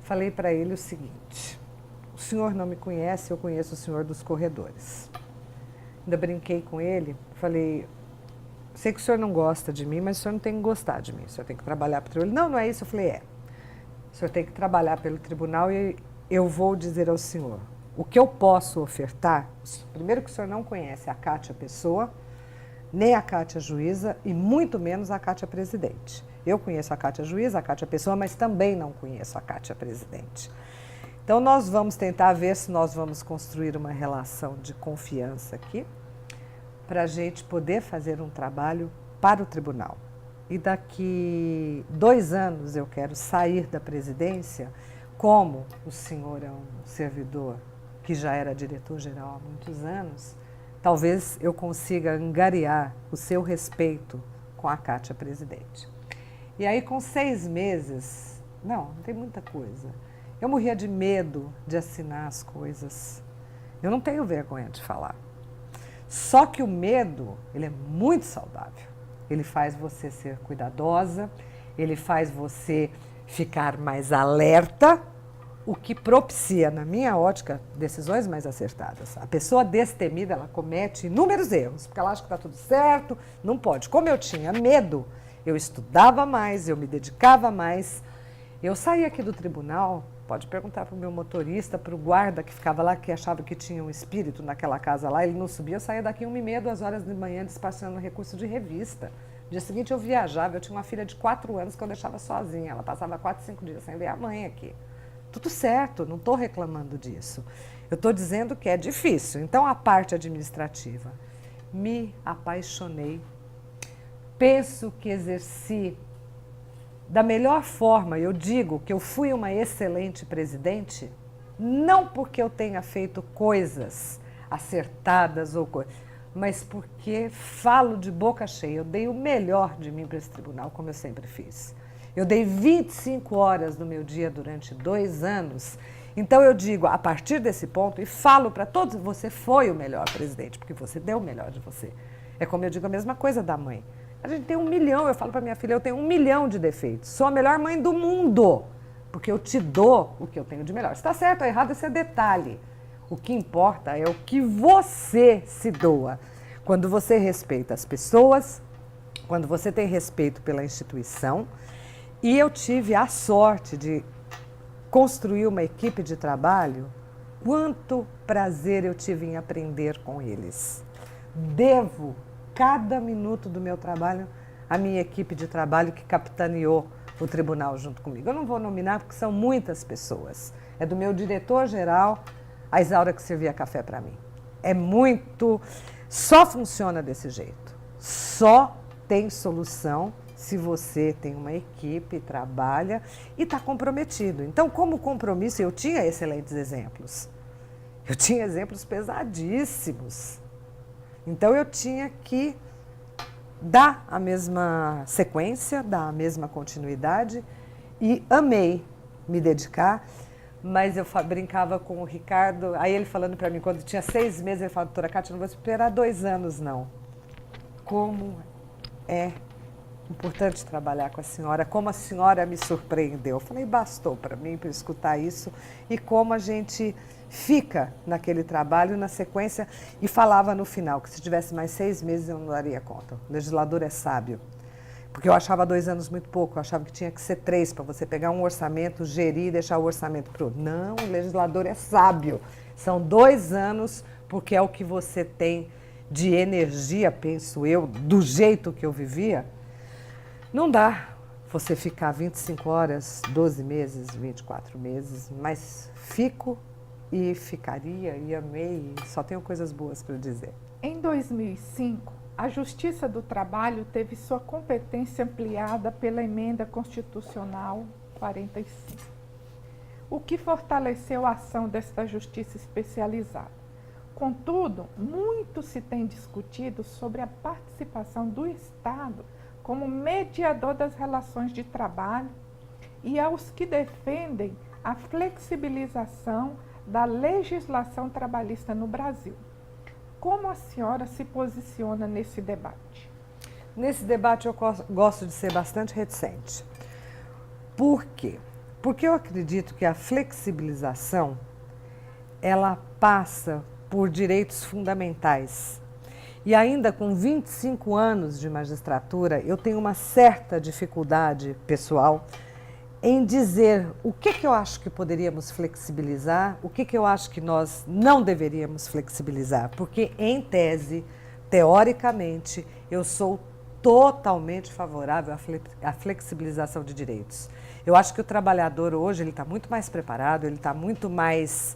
Falei para ele o seguinte: o senhor não me conhece, eu conheço o senhor dos corredores. Ainda brinquei com ele, falei... Sei que o senhor não gosta de mim, mas o senhor não tem que gostar de mim. O senhor tem que trabalhar para o tribunal. Não, não é isso. Eu falei, o senhor tem que trabalhar pelo tribunal e eu vou dizer ao senhor o que eu posso ofertar. Primeiro que o senhor não conhece a Kátia pessoa, nem a Kátia juíza e muito menos a Kátia presidente. Eu conheço a Kátia juíza, a Kátia pessoa, mas também não conheço a Kátia presidente. Então nós vamos tentar ver se nós vamos construir uma relação de confiança aqui, para a gente poder fazer um trabalho para o tribunal. E daqui 2 anos eu quero sair da presidência, como o senhor é um servidor que já era diretor-geral há muitos anos, talvez eu consiga angariar o seu respeito com a Kátia presidente. E aí com 6 meses, não tem muita coisa. Eu morria de medo de assinar as coisas. Eu não tenho vergonha de falar. Só que o medo, ele é muito saudável. Ele faz você ser cuidadosa, ele faz você ficar mais alerta, o que propicia, na minha ótica, decisões mais acertadas. A pessoa destemida, ela comete inúmeros erros, porque ela acha que está tudo certo, não pode. Como eu tinha medo, eu estudava mais, eu me dedicava mais. Eu saí aqui do tribunal, pode perguntar para o meu motorista, para o guarda que ficava lá, que achava que tinha um espírito naquela casa lá, ele não subia, eu saía daqui 1h30, 2 horas de manhã, despachando recurso de revista. No dia seguinte eu viajava, eu tinha uma filha de 4 anos que eu deixava sozinha, ela passava 4, 5 dias sem ver a mãe aqui. Tudo certo, não estou reclamando disso. Eu estou dizendo que é difícil. Então a parte administrativa, me apaixonei, penso que exerci da melhor forma. Eu digo que eu fui uma excelente presidente, não porque eu tenha feito coisas acertadas ou coisas, mas porque falo de boca cheia. Eu dei o melhor de mim para esse tribunal, como eu sempre fiz. Eu dei 25 horas do meu dia durante 2 anos. Então eu digo, a partir desse ponto, e falo para todos, você foi o melhor presidente, porque você deu o melhor de você. É como eu digo a mesma coisa da mãe. A gente tem 1 milhão, eu falo para minha filha, eu tenho 1 milhão de defeitos. Sou a melhor mãe do mundo, porque eu te dou o que eu tenho de melhor. Se está certo ou errado, esse é detalhe. O que importa é o que você se doa. Quando você respeita as pessoas, quando você tem respeito pela instituição. E eu tive a sorte de construir uma equipe de trabalho. Quanto prazer eu tive em aprender com eles. Devo cada minuto do meu trabalho à minha equipe de trabalho que capitaneou o tribunal junto comigo. Eu não vou nominar porque são muitas pessoas. É do meu diretor-geral, a Isaura, que servia café para mim. É muito... Só funciona desse jeito. Só tem solução se você tem uma equipe, trabalha e está comprometido. Então, como compromisso, eu tinha excelentes exemplos. Eu tinha exemplos pesadíssimos. Então, eu tinha que dar a mesma sequência, dar a mesma continuidade e amei me dedicar. Mas eu brincava com o Ricardo, aí ele falando para mim, quando tinha 6 meses, ele falou, doutora Kátia, não vou esperar 2 anos, não. Como é importante trabalhar com a senhora, como a senhora me surpreendeu. Eu falei, bastou para mim, para escutar isso, e como a gente fica naquele trabalho, na sequência, e falava no final, que se tivesse mais 6 meses eu não daria conta. O legislador é sábio. Porque eu achava 2 anos muito pouco, eu achava que tinha que ser 3 para você pegar um orçamento, gerir e deixar o orçamento para o outro. Não, o legislador é sábio. São 2 anos, porque é o que você tem de energia, penso eu, do jeito que eu vivia. Não dá você ficar 25 horas, 12 meses, 24 meses, mas fico e ficaria e amei, só tenho coisas boas para dizer. Em 2005, a Justiça do Trabalho teve sua competência ampliada pela Emenda Constitucional 45, o que fortaleceu a ação desta justiça especializada. Contudo, muito se tem discutido sobre a participação do Estado como mediador das relações de trabalho e aos que defendem a flexibilização da legislação trabalhista no Brasil. Como a senhora se posiciona nesse debate? Nesse debate eu gosto de ser bastante reticente. Por quê? Porque eu acredito que a flexibilização, ela passa por direitos fundamentais. E ainda com 25 anos de magistratura, eu tenho uma certa dificuldade pessoal em dizer o que eu acho que poderíamos flexibilizar, o que eu acho que nós não deveríamos flexibilizar. Porque, em tese, teoricamente, eu sou totalmente favorável à flexibilização de direitos. Eu acho que o trabalhador hoje ele está muito mais preparado, ele está muito mais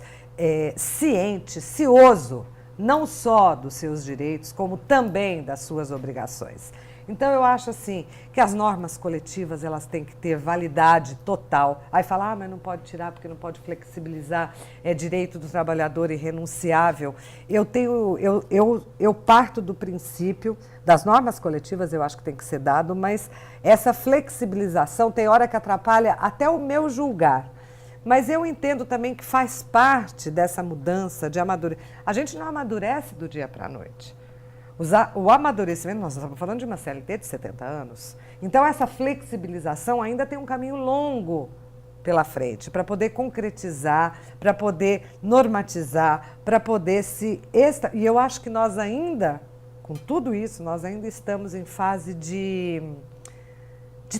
ciente, cioso, não só dos seus direitos, como também das suas obrigações. Então, eu acho assim, que as normas coletivas, elas têm que ter validade total. Aí fala, mas não pode tirar porque não pode flexibilizar, é direito do trabalhador irrenunciável. Eu parto do princípio das normas coletivas, eu acho que tem que ser dado, mas essa flexibilização tem hora que atrapalha até o meu julgar. Mas eu entendo também que faz parte dessa mudança de amadurecimento. A gente não amadurece do dia para a noite. O amadurecimento, nós estamos falando de uma CLT de 70 anos. Então, essa flexibilização ainda tem um caminho longo pela frente, para poder concretizar, para poder normatizar, para poder E eu acho que nós ainda, com tudo isso, nós ainda estamos em fase de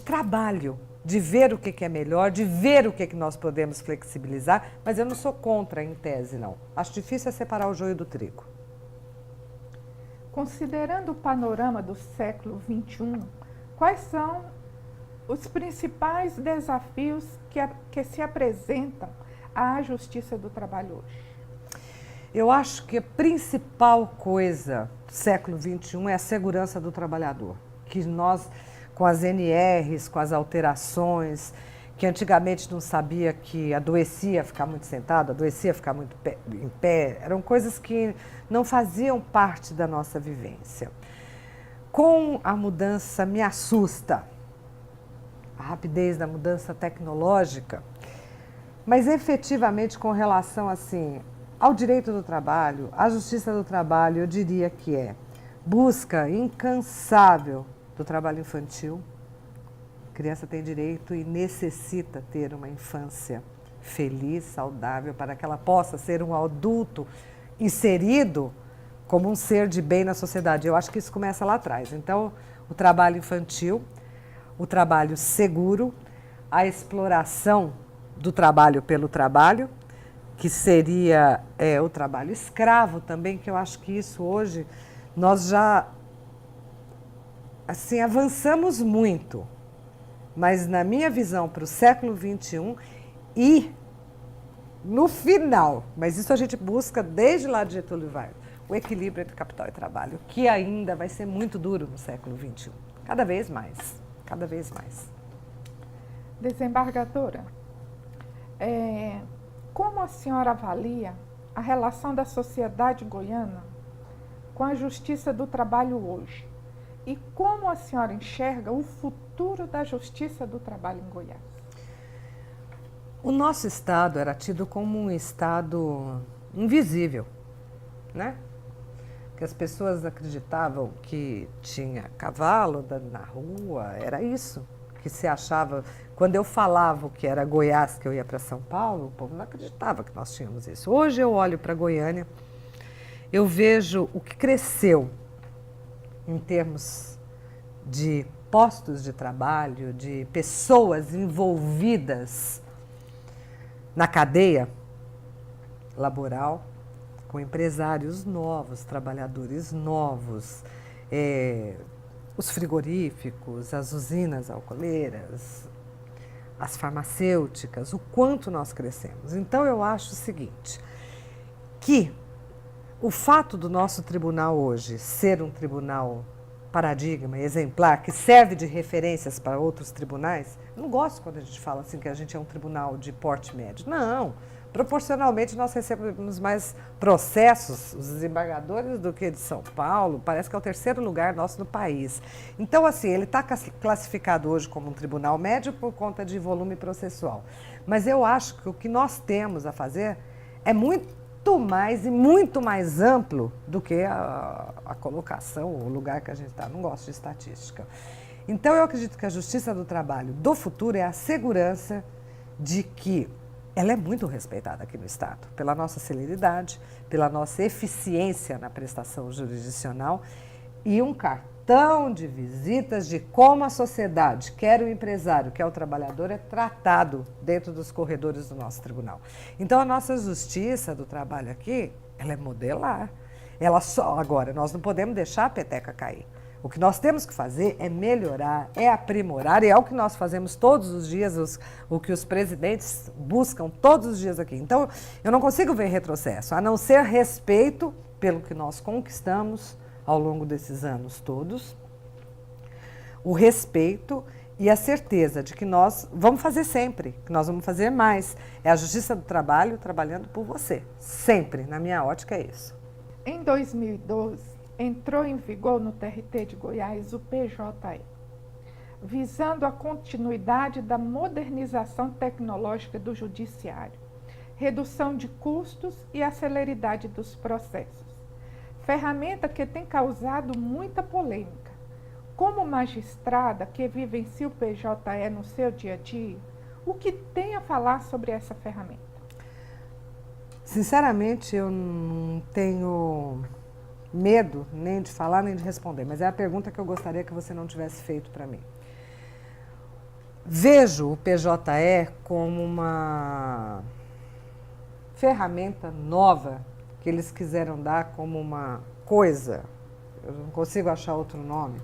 trabalho, de ver o que é melhor, de ver o que nós podemos flexibilizar, mas eu não sou contra, em tese, não. Acho difícil separar o joio do trigo. Considerando o panorama do século XXI, quais são os principais desafios que se apresentam à Justiça do Trabalho hoje? Eu acho que a principal coisa do século XXI é a segurança do trabalhador, que nós, com as NRs, com as alterações, que antigamente não sabia que adoecia ficar muito sentado, adoecia ficar muito em pé, eram coisas que não faziam parte da nossa vivência. Com a mudança, me assusta a rapidez da mudança tecnológica, mas efetivamente com relação assim, ao direito do trabalho, à justiça do trabalho, eu diria que é busca incansável do trabalho infantil. A criança tem direito e necessita ter uma infância feliz, saudável, para que ela possa ser um adulto inserido como um ser de bem na sociedade. Eu acho que isso começa lá atrás. Então, o trabalho infantil, o trabalho seguro, a exploração do trabalho pelo trabalho, que seria o trabalho escravo também, que eu acho que isso hoje nós já assim, avançamos muito. Mas na minha visão para o século XXI e no final, mas isso a gente busca desde lá de Getúlio Vargas, o equilíbrio entre capital e trabalho, que ainda vai ser muito duro no século XXI. Cada vez mais, cada vez mais. Desembargadora, como a senhora avalia a relação da sociedade goiana com a Justiça do Trabalho hoje? E como a senhora enxerga o futuro da Justiça do Trabalho em Goiás? O nosso estado era tido como um estado invisível, né? Que as pessoas acreditavam que tinha cavalo na rua, era isso que se achava. Quando eu falava que era Goiás, que eu ia para São Paulo, o povo não acreditava que nós tínhamos isso. Hoje eu olho para Goiânia, eu vejo o que cresceu em termos de postos de trabalho, de pessoas envolvidas na cadeia laboral, com empresários novos, trabalhadores novos, os frigoríficos, as usinas alcooleiras, as farmacêuticas, o quanto nós crescemos. Então, eu acho o seguinte, que o fato do nosso tribunal hoje ser um tribunal paradigma, exemplar, que serve de referências para outros tribunais, eu não gosto quando a gente fala assim que a gente é um tribunal de porte médio. Não, proporcionalmente nós recebemos mais processos, os desembargadores, do que de São Paulo, parece que é o terceiro lugar nosso no país. Então, assim, ele está classificado hoje como um tribunal médio por conta de volume processual. Mas eu acho que o que nós temos a fazer é muito mais e muito mais amplo do que a colocação, o lugar que a gente está. Não gosto de estatística. Então, eu acredito que a Justiça do Trabalho do futuro é a segurança de que ela é muito respeitada aqui no Estado, pela nossa celeridade, pela nossa eficiência na prestação jurisdicional e um cartão de visitas de como a sociedade, quer o empresário, quer o trabalhador, é tratado dentro dos corredores do nosso tribunal. Então, a nossa Justiça do Trabalho aqui, ela é modelar. Agora, nós não podemos deixar a peteca cair. O que nós temos que fazer é melhorar, é aprimorar, e é o que nós fazemos todos os dias, o que os presidentes buscam todos os dias aqui. Então, eu não consigo ver retrocesso, a não ser respeito pelo que nós conquistamos ao longo desses anos todos, o respeito e a certeza de que nós vamos fazer sempre, que nós vamos fazer mais. É a Justiça do Trabalho trabalhando por você, sempre, na minha ótica é isso. Em 2012, entrou em vigor no TRT de Goiás o PJE, visando a continuidade da modernização tecnológica do judiciário, redução de custos e a celeridade dos processos. Ferramenta que tem causado muita polêmica. Como magistrada que vivencia o PJE no seu dia a dia, o que tem a falar sobre essa ferramenta? Sinceramente, eu não tenho medo nem de falar, nem de responder, mas é a pergunta que eu gostaria que você não tivesse feito para mim. Vejo o PJE como uma ferramenta nova que eles quiseram dar como uma coisa, eu não consigo achar outro nome,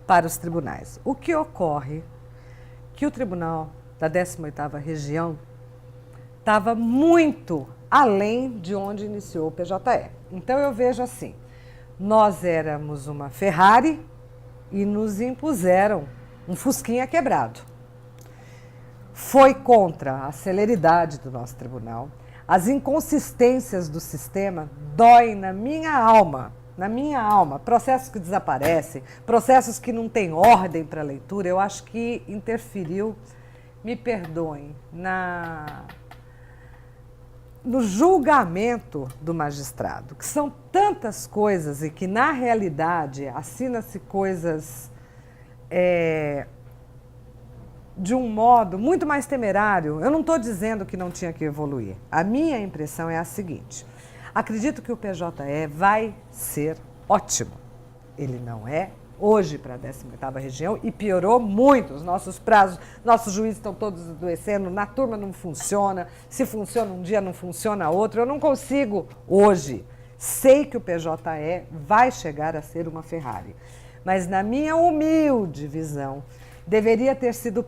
para os tribunais. O que ocorre que o tribunal da 18ª Região estava muito além de onde iniciou o PJE. Então eu vejo assim, nós éramos uma Ferrari e nos impuseram um Fusquinha quebrado. Foi contra a celeridade do nosso tribunal, as inconsistências do sistema doem na minha alma, processos que desaparecem, processos que não têm ordem para leitura, eu acho que interferiu, me perdoem, no julgamento do magistrado, que são tantas coisas e que, na realidade, assina-se coisas de um modo muito mais temerário. Eu não estou dizendo que não tinha que evoluir. A minha impressão é a seguinte, acredito que o PJE vai ser ótimo. Ele não é hoje para a 18ª Região e piorou muito os nossos prazos, nossos juízes estão todos adoecendo, na turma não funciona, se funciona um dia não funciona outro, eu não consigo hoje. Sei que o PJE vai chegar a ser uma Ferrari, mas na minha humilde visão, deveria ter sido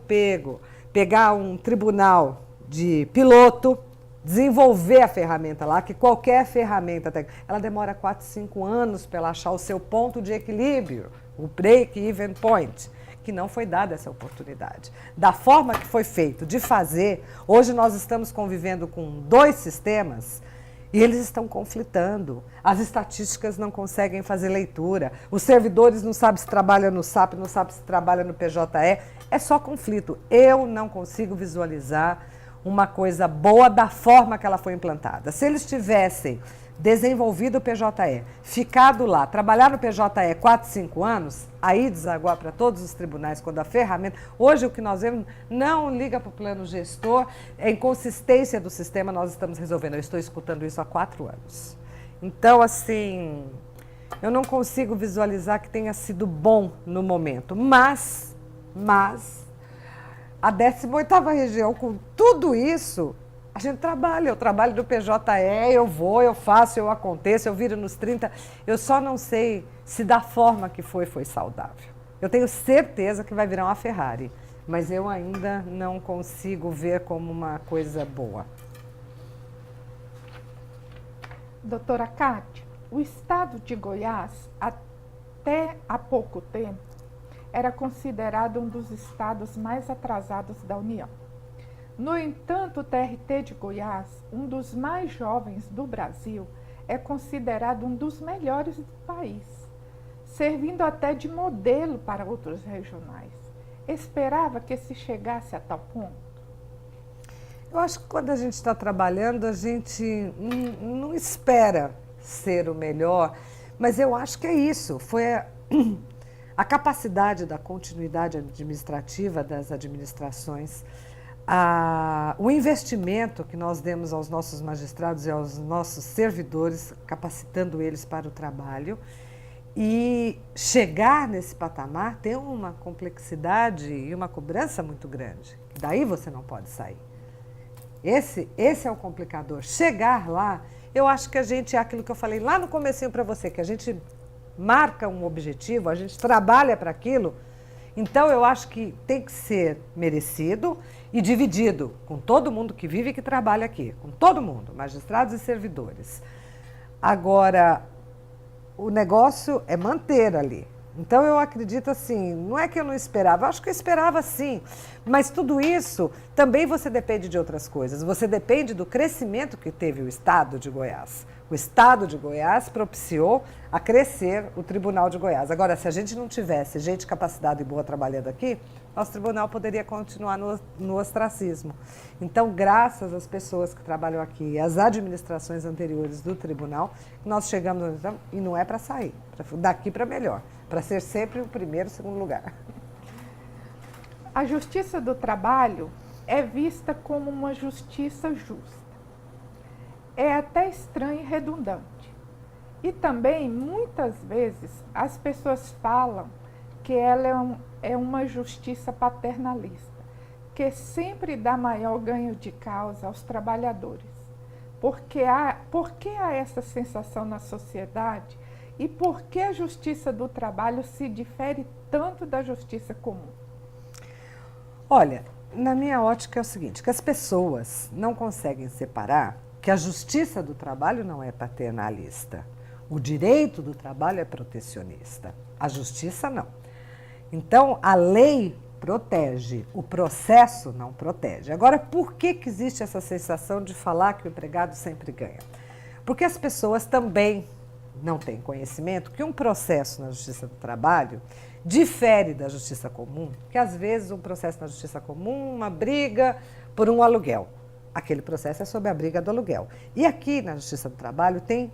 pegar um tribunal de piloto, desenvolver a ferramenta lá, que qualquer ferramenta, ela demora 4, 5 anos para ela achar o seu ponto de equilíbrio, o break-even point, que não foi dada essa oportunidade. Da forma que foi feito, de fazer, hoje nós estamos convivendo com 2 sistemas e eles estão conflitando. As estatísticas não conseguem fazer leitura, os servidores não sabem se trabalha no SAP, não sabem se trabalha no PJE, é só conflito. Eu não consigo visualizar uma coisa boa da forma que ela foi implantada. Se eles tivessem desenvolvido o PJE, ficado lá, trabalhar no PJE 4, 5 anos, aí desaguar para todos os tribunais, quando a ferramenta... Hoje o que nós vemos não liga para o plano gestor, é inconsistência do sistema, nós estamos resolvendo. Eu estou escutando isso há 4 anos. Então, assim, eu não consigo visualizar que tenha sido bom no momento, mas a 18ª Região, com tudo isso, a gente trabalha, eu trabalho do PJE, eu vou, eu faço, eu aconteço, eu viro nos 30, eu só não sei se da forma que foi saudável. Eu tenho certeza que vai virar uma Ferrari, mas eu ainda não consigo ver como uma coisa boa. Doutora Cátia, o estado de Goiás, até há pouco tempo, era considerado um dos estados mais atrasados da União. No entanto, o TRT de Goiás, um dos mais jovens do Brasil, é considerado um dos melhores do país, servindo até de modelo para outros regionais. Esperava que se chegasse a tal ponto? Eu acho que quando a gente está trabalhando, a gente não espera ser o melhor, mas eu acho que é isso. Foi a capacidade da continuidade administrativa das administrações, o investimento que nós demos aos nossos magistrados e aos nossos servidores, capacitando eles para o trabalho. E chegar nesse patamar tem uma complexidade e uma cobrança muito grande. Daí você não pode sair. Esse é o complicador. Chegar lá, eu acho que a gente, é aquilo que eu falei lá no comecinho para você, que a gente marca um objetivo, a gente trabalha para aquilo. Então, eu acho que tem que ser merecido e dividido com todo mundo que vive e que trabalha aqui, com todo mundo, magistrados e servidores. Agora, o negócio é manter ali. Então, eu acredito assim, não é que eu não esperava, eu acho que eu esperava sim, mas tudo isso também você depende de outras coisas, você depende do crescimento que teve o Estado de Goiás. O Estado de Goiás propiciou a crescer o Tribunal de Goiás. Agora, se a gente não tivesse gente capacitada e boa trabalhando aqui, nosso tribunal poderia continuar no ostracismo. Então, graças às pessoas que trabalham aqui, às administrações anteriores do tribunal, nós chegamos e não é para sair, daqui para melhor, para ser sempre o primeiro, segundo lugar. A justiça do trabalho é vista como uma justiça justa. É até estranho e redundante. E também, muitas vezes, as pessoas falam que ela é uma justiça paternalista, que sempre dá maior ganho de causa aos trabalhadores. Por que há essa sensação na sociedade e por que a justiça do trabalho se difere tanto da justiça comum? Olha, na minha ótica é o seguinte, que as pessoas não conseguem separar que a justiça do trabalho não é paternalista. O direito do trabalho é protecionista, a justiça não. Então, a lei protege, o processo não protege. Agora, por que existe essa sensação de falar que o empregado sempre ganha? Porque as pessoas também não têm conhecimento que um processo na justiça do trabalho difere da justiça comum, que às vezes um processo na justiça comum, uma briga por um aluguel. Aquele processo é sobre a briga do aluguel. E aqui na justiça do trabalho tem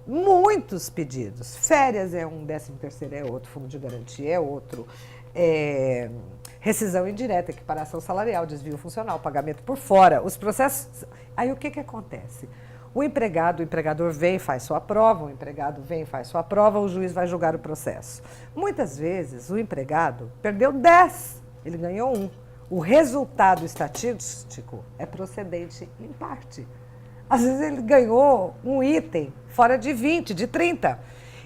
muitos pedidos. Férias é um, 13º é outro, fundo de garantia é outro, rescisão indireta, equiparação salarial, desvio funcional, pagamento por fora, os processos. Aí o que acontece? O empregador vem, faz sua prova, o empregado vem, faz sua prova, o juiz vai julgar o processo. Muitas vezes o empregado perdeu 10, ele ganhou 1. O resultado estatístico é procedente em parte. Às vezes ele ganhou um item fora de 20, de 30.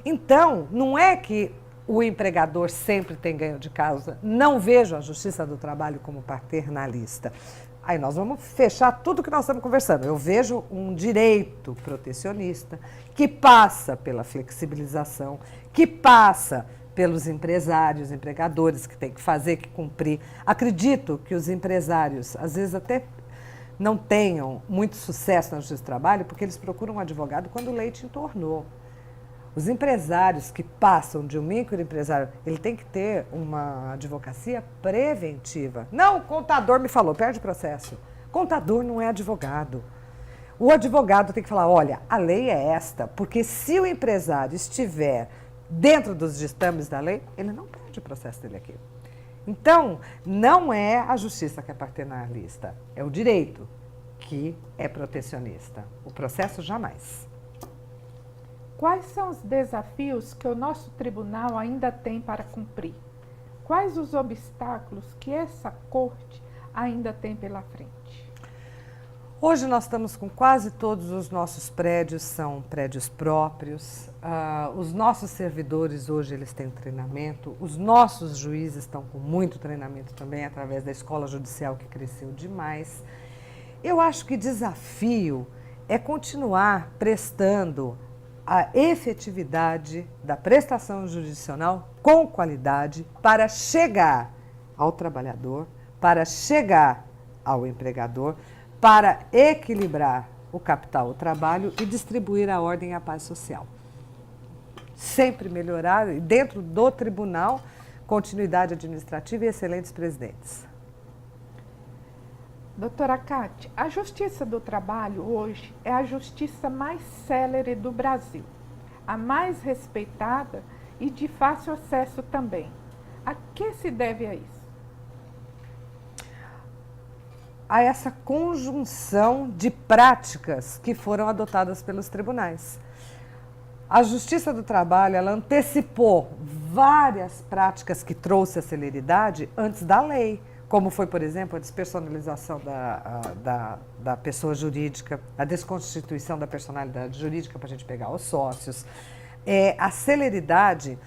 Então, não é que o empregador sempre tem ganho de causa. Não vejo a justiça do trabalho como paternalista. Aí nós vamos fechar tudo que nós estamos conversando. Eu vejo um direito protecionista que passa pela flexibilização, que passa pelos empresários, empregadores que têm que fazer, que cumprir. Acredito que os empresários, às vezes até não tenham muito sucesso na justiça do trabalho, porque eles procuram um advogado quando o leite entornou. Os empresários que passam de um microempresário, ele tem que ter uma advocacia preventiva. Não, o contador me falou, perde o processo. Contador não é advogado. O advogado tem que falar, olha, a lei é esta, porque se o empresário estiver dentro dos ditames da lei, ele não perde o processo dele aqui. Então, não é a justiça que é paternalista, é o direito que é protecionista. O processo jamais. Quais são os desafios que o nosso tribunal ainda tem para cumprir? Quais os obstáculos que essa corte ainda tem pela frente? Hoje nós estamos com quase todos os nossos prédios, são prédios próprios. Os nossos servidores hoje eles têm treinamento, os nossos juízes estão com muito treinamento também, através da escola judicial que cresceu demais. Eu acho que desafio é continuar prestando a efetividade da prestação jurisdicional com qualidade para chegar ao trabalhador, para chegar ao empregador, para equilibrar o capital, o trabalho e distribuir a ordem e a paz social. Sempre melhorar, e dentro do tribunal, continuidade administrativa e excelentes presidentes. Doutora Cátia, a Justiça do Trabalho hoje é a justiça mais célere do Brasil, a mais respeitada e de fácil acesso também. A que se deve a isso? A essa conjunção de práticas que foram adotadas pelos tribunais. A Justiça do Trabalho, ela antecipou várias práticas que trouxe a celeridade antes da lei, como foi, por exemplo, a despersonalização da pessoa jurídica, a desconstituição da personalidade jurídica para a gente pegar os sócios. A celeridade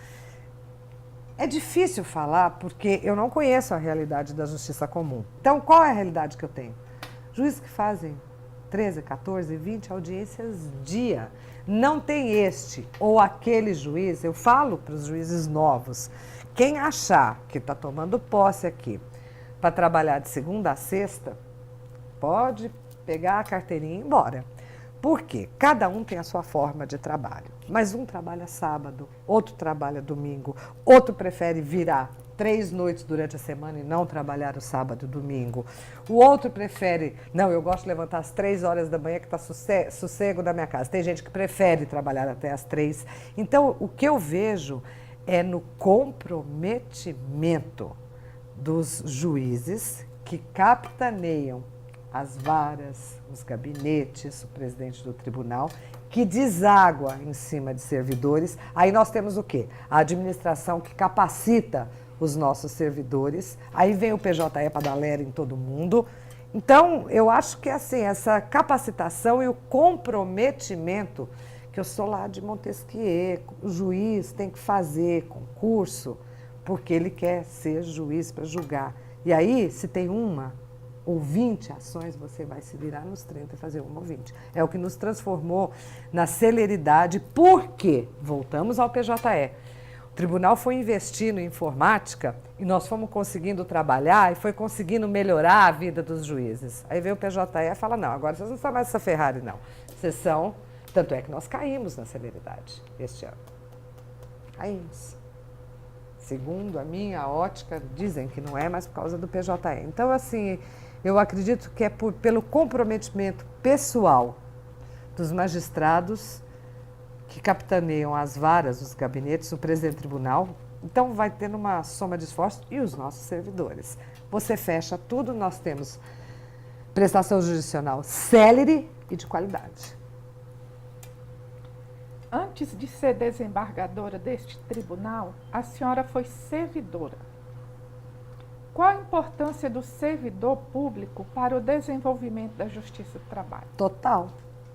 é difícil falar porque eu não conheço a realidade da justiça comum. Então, qual é a realidade que eu tenho? Juízes que fazem 13, 14, 20 audiências dia. Não tem este ou aquele juiz, eu falo para os juízes novos, quem achar que está tomando posse aqui para trabalhar de segunda a sexta, pode pegar a carteirinha e ir embora. Por quê? Cada um tem a sua forma de trabalho. Mas um trabalha sábado, outro trabalha domingo, outro prefere virar 3 noites durante a semana e não trabalhar o sábado e domingo. O outro prefere, não, eu gosto de levantar às 3 horas da manhã que está sossego na minha casa. Tem gente que prefere trabalhar até às 3. Então, o que eu vejo é no comprometimento dos juízes que capitaneiam as varas, os gabinetes, o presidente do tribunal, que deságua em cima de servidores. Aí nós temos o quê? A administração que capacita os nossos servidores. Aí vem o PJE para dar lera em todo mundo. Então, eu acho que assim, essa capacitação e o comprometimento, que eu sou lá de Montesquieu, o juiz tem que fazer concurso, porque ele quer ser juiz para julgar. E aí, se tem uma ou 20 ações, você vai se virar nos 30 e fazer uma ou 20. É o que nos transformou na celeridade, porque, voltamos ao PJE, o tribunal foi investindo em informática e nós fomos conseguindo trabalhar e foi conseguindo melhorar a vida dos juízes. Aí veio o PJE e fala, não, agora vocês não são mais essa Ferrari, não. Vocês são... Tanto é que nós caímos na celeridade este ano. Caímos. Segundo a minha ótica, dizem que não é, mas por causa do PJE. Então, assim, eu acredito que é pelo comprometimento pessoal dos magistrados que capitaneiam as varas, os gabinetes, o presidente do tribunal. Então, vai tendo uma soma de esforços e os nossos servidores. Você fecha tudo, nós temos prestação jurisdicional célere e de qualidade. Antes de ser desembargadora deste tribunal, a senhora foi servidora. Qual a importância do servidor público para o desenvolvimento da Justiça do Trabalho? Total.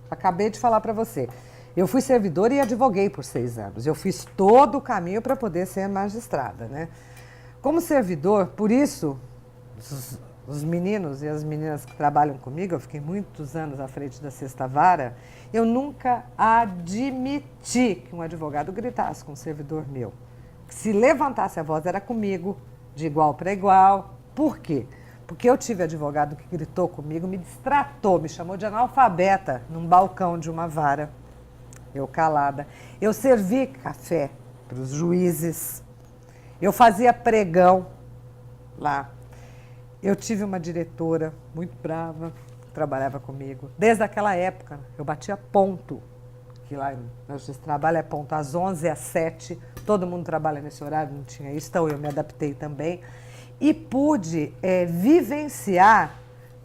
Acabei de falar para você. Eu fui servidora e advoguei por 6 anos. Eu fiz todo o caminho para poder ser magistrada, né? Como servidor, por isso, os meninos e as meninas que trabalham comigo, eu fiquei muitos anos à frente da Sexta Vara, eu nunca admiti que um advogado gritasse com um servidor meu. Que se levantasse a voz era comigo, de igual para igual. Por quê? Porque eu tive advogado que gritou comigo, me distratou, me chamou de analfabeta num balcão de uma vara. Eu calada. Eu servi café para os juízes. Eu fazia pregão lá. Eu tive uma diretora muito brava, que trabalhava comigo. Desde aquela época, eu batia ponto, que lá na Justiça do Trabalho é ponto às 11, às 7, todo mundo trabalha nesse horário, não tinha isso, então eu me adaptei também. E pude vivenciar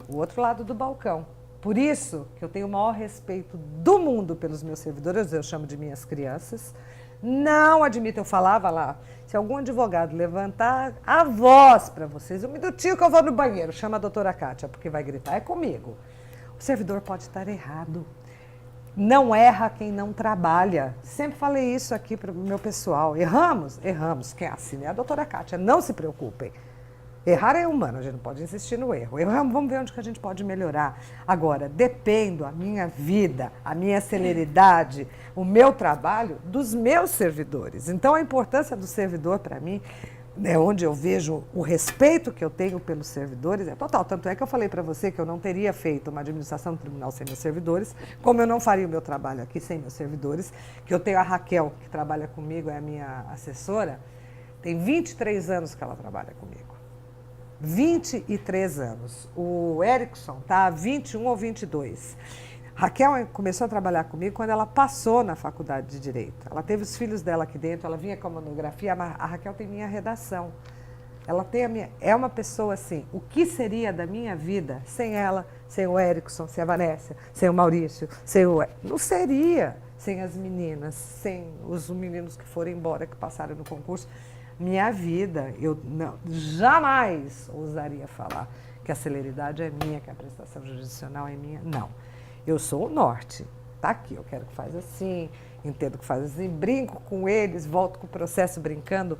o outro lado do balcão. Por isso que eu tenho o maior respeito do mundo pelos meus servidores, eu chamo de minhas crianças. Não admito, eu falava lá, se algum advogado levantar a voz para vocês, um minutinho que eu vou no banheiro, chama a doutora Cátia, porque vai gritar, é comigo. O servidor pode estar errado. Não erra quem não trabalha. Sempre falei isso aqui para o meu pessoal. Erramos? Erramos. Quem assina é a doutora Kátia. Não se preocupem. Errar é humano, a gente não pode insistir no erro. Erramos, vamos ver onde que a gente pode melhorar. Agora, dependo a minha vida, a minha celeridade, o meu trabalho dos meus servidores. Então, a importância do servidor para mim, onde eu vejo o respeito que eu tenho pelos servidores, é total. Tanto é que eu falei para você que eu não teria feito uma administração do tribunal sem meus servidores, como eu não faria o meu trabalho aqui sem meus servidores, que eu tenho a Raquel, que trabalha comigo, é a minha assessora, tem 23 anos que ela trabalha comigo. 23 anos. O Erickson está há 21 ou 22. Raquel começou a trabalhar comigo quando ela passou na faculdade de Direito. Ela teve os filhos dela aqui dentro, ela vinha com a monografia, a Raquel tem minha redação. Ela tem é uma pessoa assim, o que seria da minha vida sem ela, sem o Erickson, sem a Vanessa, sem o Maurício, não seria sem as meninas, sem os meninos que foram embora, que passaram no concurso. Minha vida, eu jamais ousaria falar que a celeridade é minha, que a prestação jurisdicional é minha. Não. Eu sou o norte. Está aqui, eu quero que faz assim, entendo que faz assim, brinco com eles, volto com o processo brincando,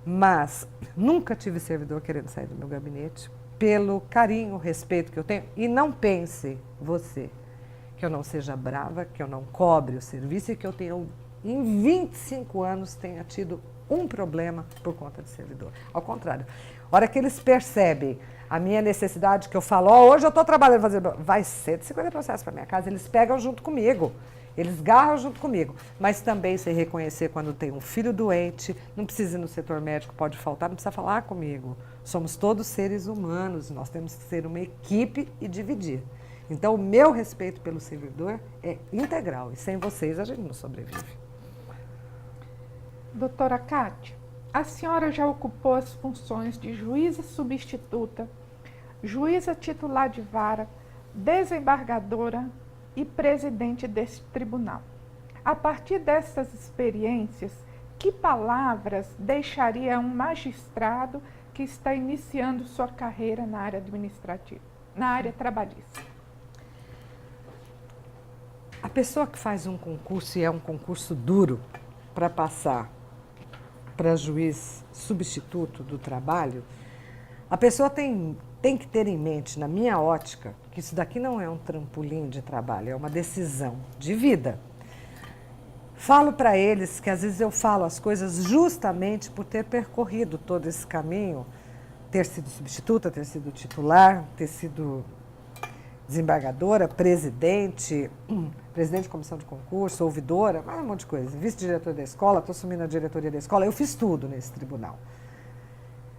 mas nunca tive servidor querendo sair do meu gabinete pelo carinho, respeito que eu tenho. E não pense, você, que eu não seja brava, que eu não cobre o serviço e que eu tenho, em 25 anos, tenha tido um problema por conta de servidor. Ao contrário, a hora que eles percebem a minha necessidade, que eu falo, hoje eu estou trabalhando, vai ser de 50 processos para minha casa, eles pegam junto comigo, eles garram junto comigo, mas também sei reconhecer quando tem um filho doente, não precisa ir no setor médico, pode faltar, não precisa falar comigo. Somos todos seres humanos, nós temos que ser uma equipe e dividir. Então, o meu respeito pelo servidor é integral, e sem vocês a gente não sobrevive. Doutora Kátia, a senhora já ocupou as funções de juíza substituta, juíza titular de vara, desembargadora e presidente deste tribunal. A partir dessas experiências, que palavras deixaria um magistrado que está iniciando sua carreira na área administrativa, na área trabalhista? A pessoa que faz um concurso, e é um concurso duro, para passar para juiz substituto do trabalho, a pessoa tem que ter em mente, na minha ótica, que isso daqui não é um trampolim de trabalho, é uma decisão de vida. Falo para eles que às vezes eu falo as coisas justamente por ter percorrido todo esse caminho, ter sido substituta, ter sido titular, ter sido desembargadora, presidente de comissão de concurso, ouvidora, mais um monte de coisa, vice-diretora da escola, estou assumindo a diretoria da escola, eu fiz tudo nesse tribunal.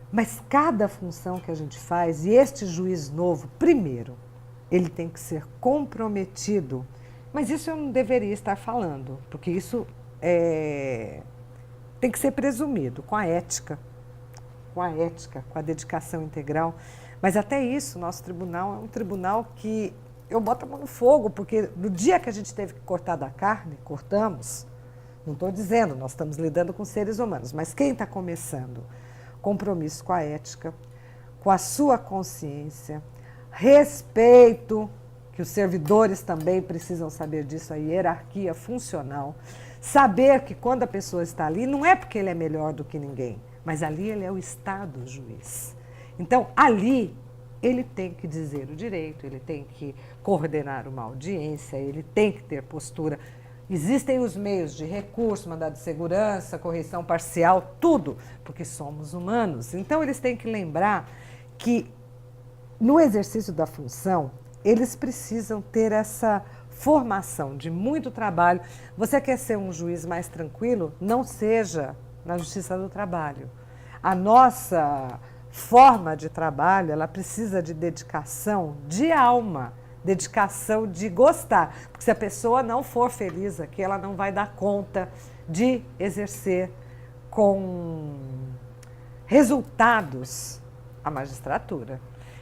Mas cada função que a gente faz, e este juiz novo, primeiro, ele tem que ser comprometido, mas isso eu não deveria estar falando, porque isso tem que ser presumido com a ética, com a dedicação integral. Mas até isso, nosso tribunal é um tribunal que eu boto a mão no fogo, porque no dia que a gente teve que cortar da carne, cortamos, não estou dizendo, nós estamos lidando com seres humanos, mas quem está começando? Compromisso com a ética, com a sua consciência, respeito, que os servidores também precisam saber disso, a hierarquia funcional, saber que quando a pessoa está ali, não é porque ele é melhor do que ninguém, mas ali ele é o Estado juiz. Então, ali, ele tem que dizer o direito, ele tem que coordenar uma audiência, ele tem que ter postura. Existem os meios de recurso, mandado de segurança, correção parcial, tudo, porque somos humanos. Então, eles têm que lembrar que, no exercício da função, eles precisam ter essa formação de muito trabalho. Você quer ser um juiz mais tranquilo? Não seja na Justiça do Trabalho. A nossa forma de trabalho, ela precisa de dedicação de alma, dedicação de gostar, porque se a pessoa não for feliz aqui, ela não vai dar conta de exercer com resultados a magistratura.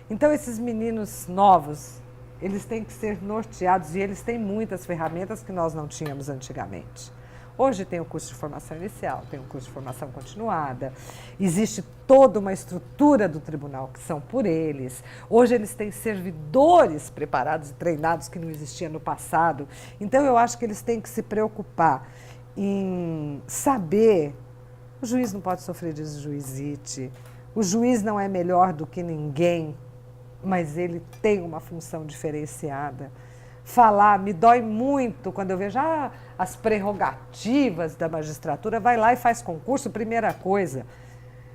Então, esses meninos novos, eles têm que ser norteados e eles têm muitas ferramentas que nós não tínhamos antigamente. Hoje tem o curso de formação inicial, tem o curso de formação continuada, existe toda uma estrutura do tribunal que são por eles. Hoje eles têm servidores preparados e treinados que não existia no passado. Então eu acho que eles têm que se preocupar em saber, o juiz não pode sofrer de juizite, o juiz não é melhor do que ninguém, mas ele tem uma função diferenciada. Falar, me dói muito quando eu vejo as prerrogativas da magistratura, vai lá e faz concurso, primeira coisa.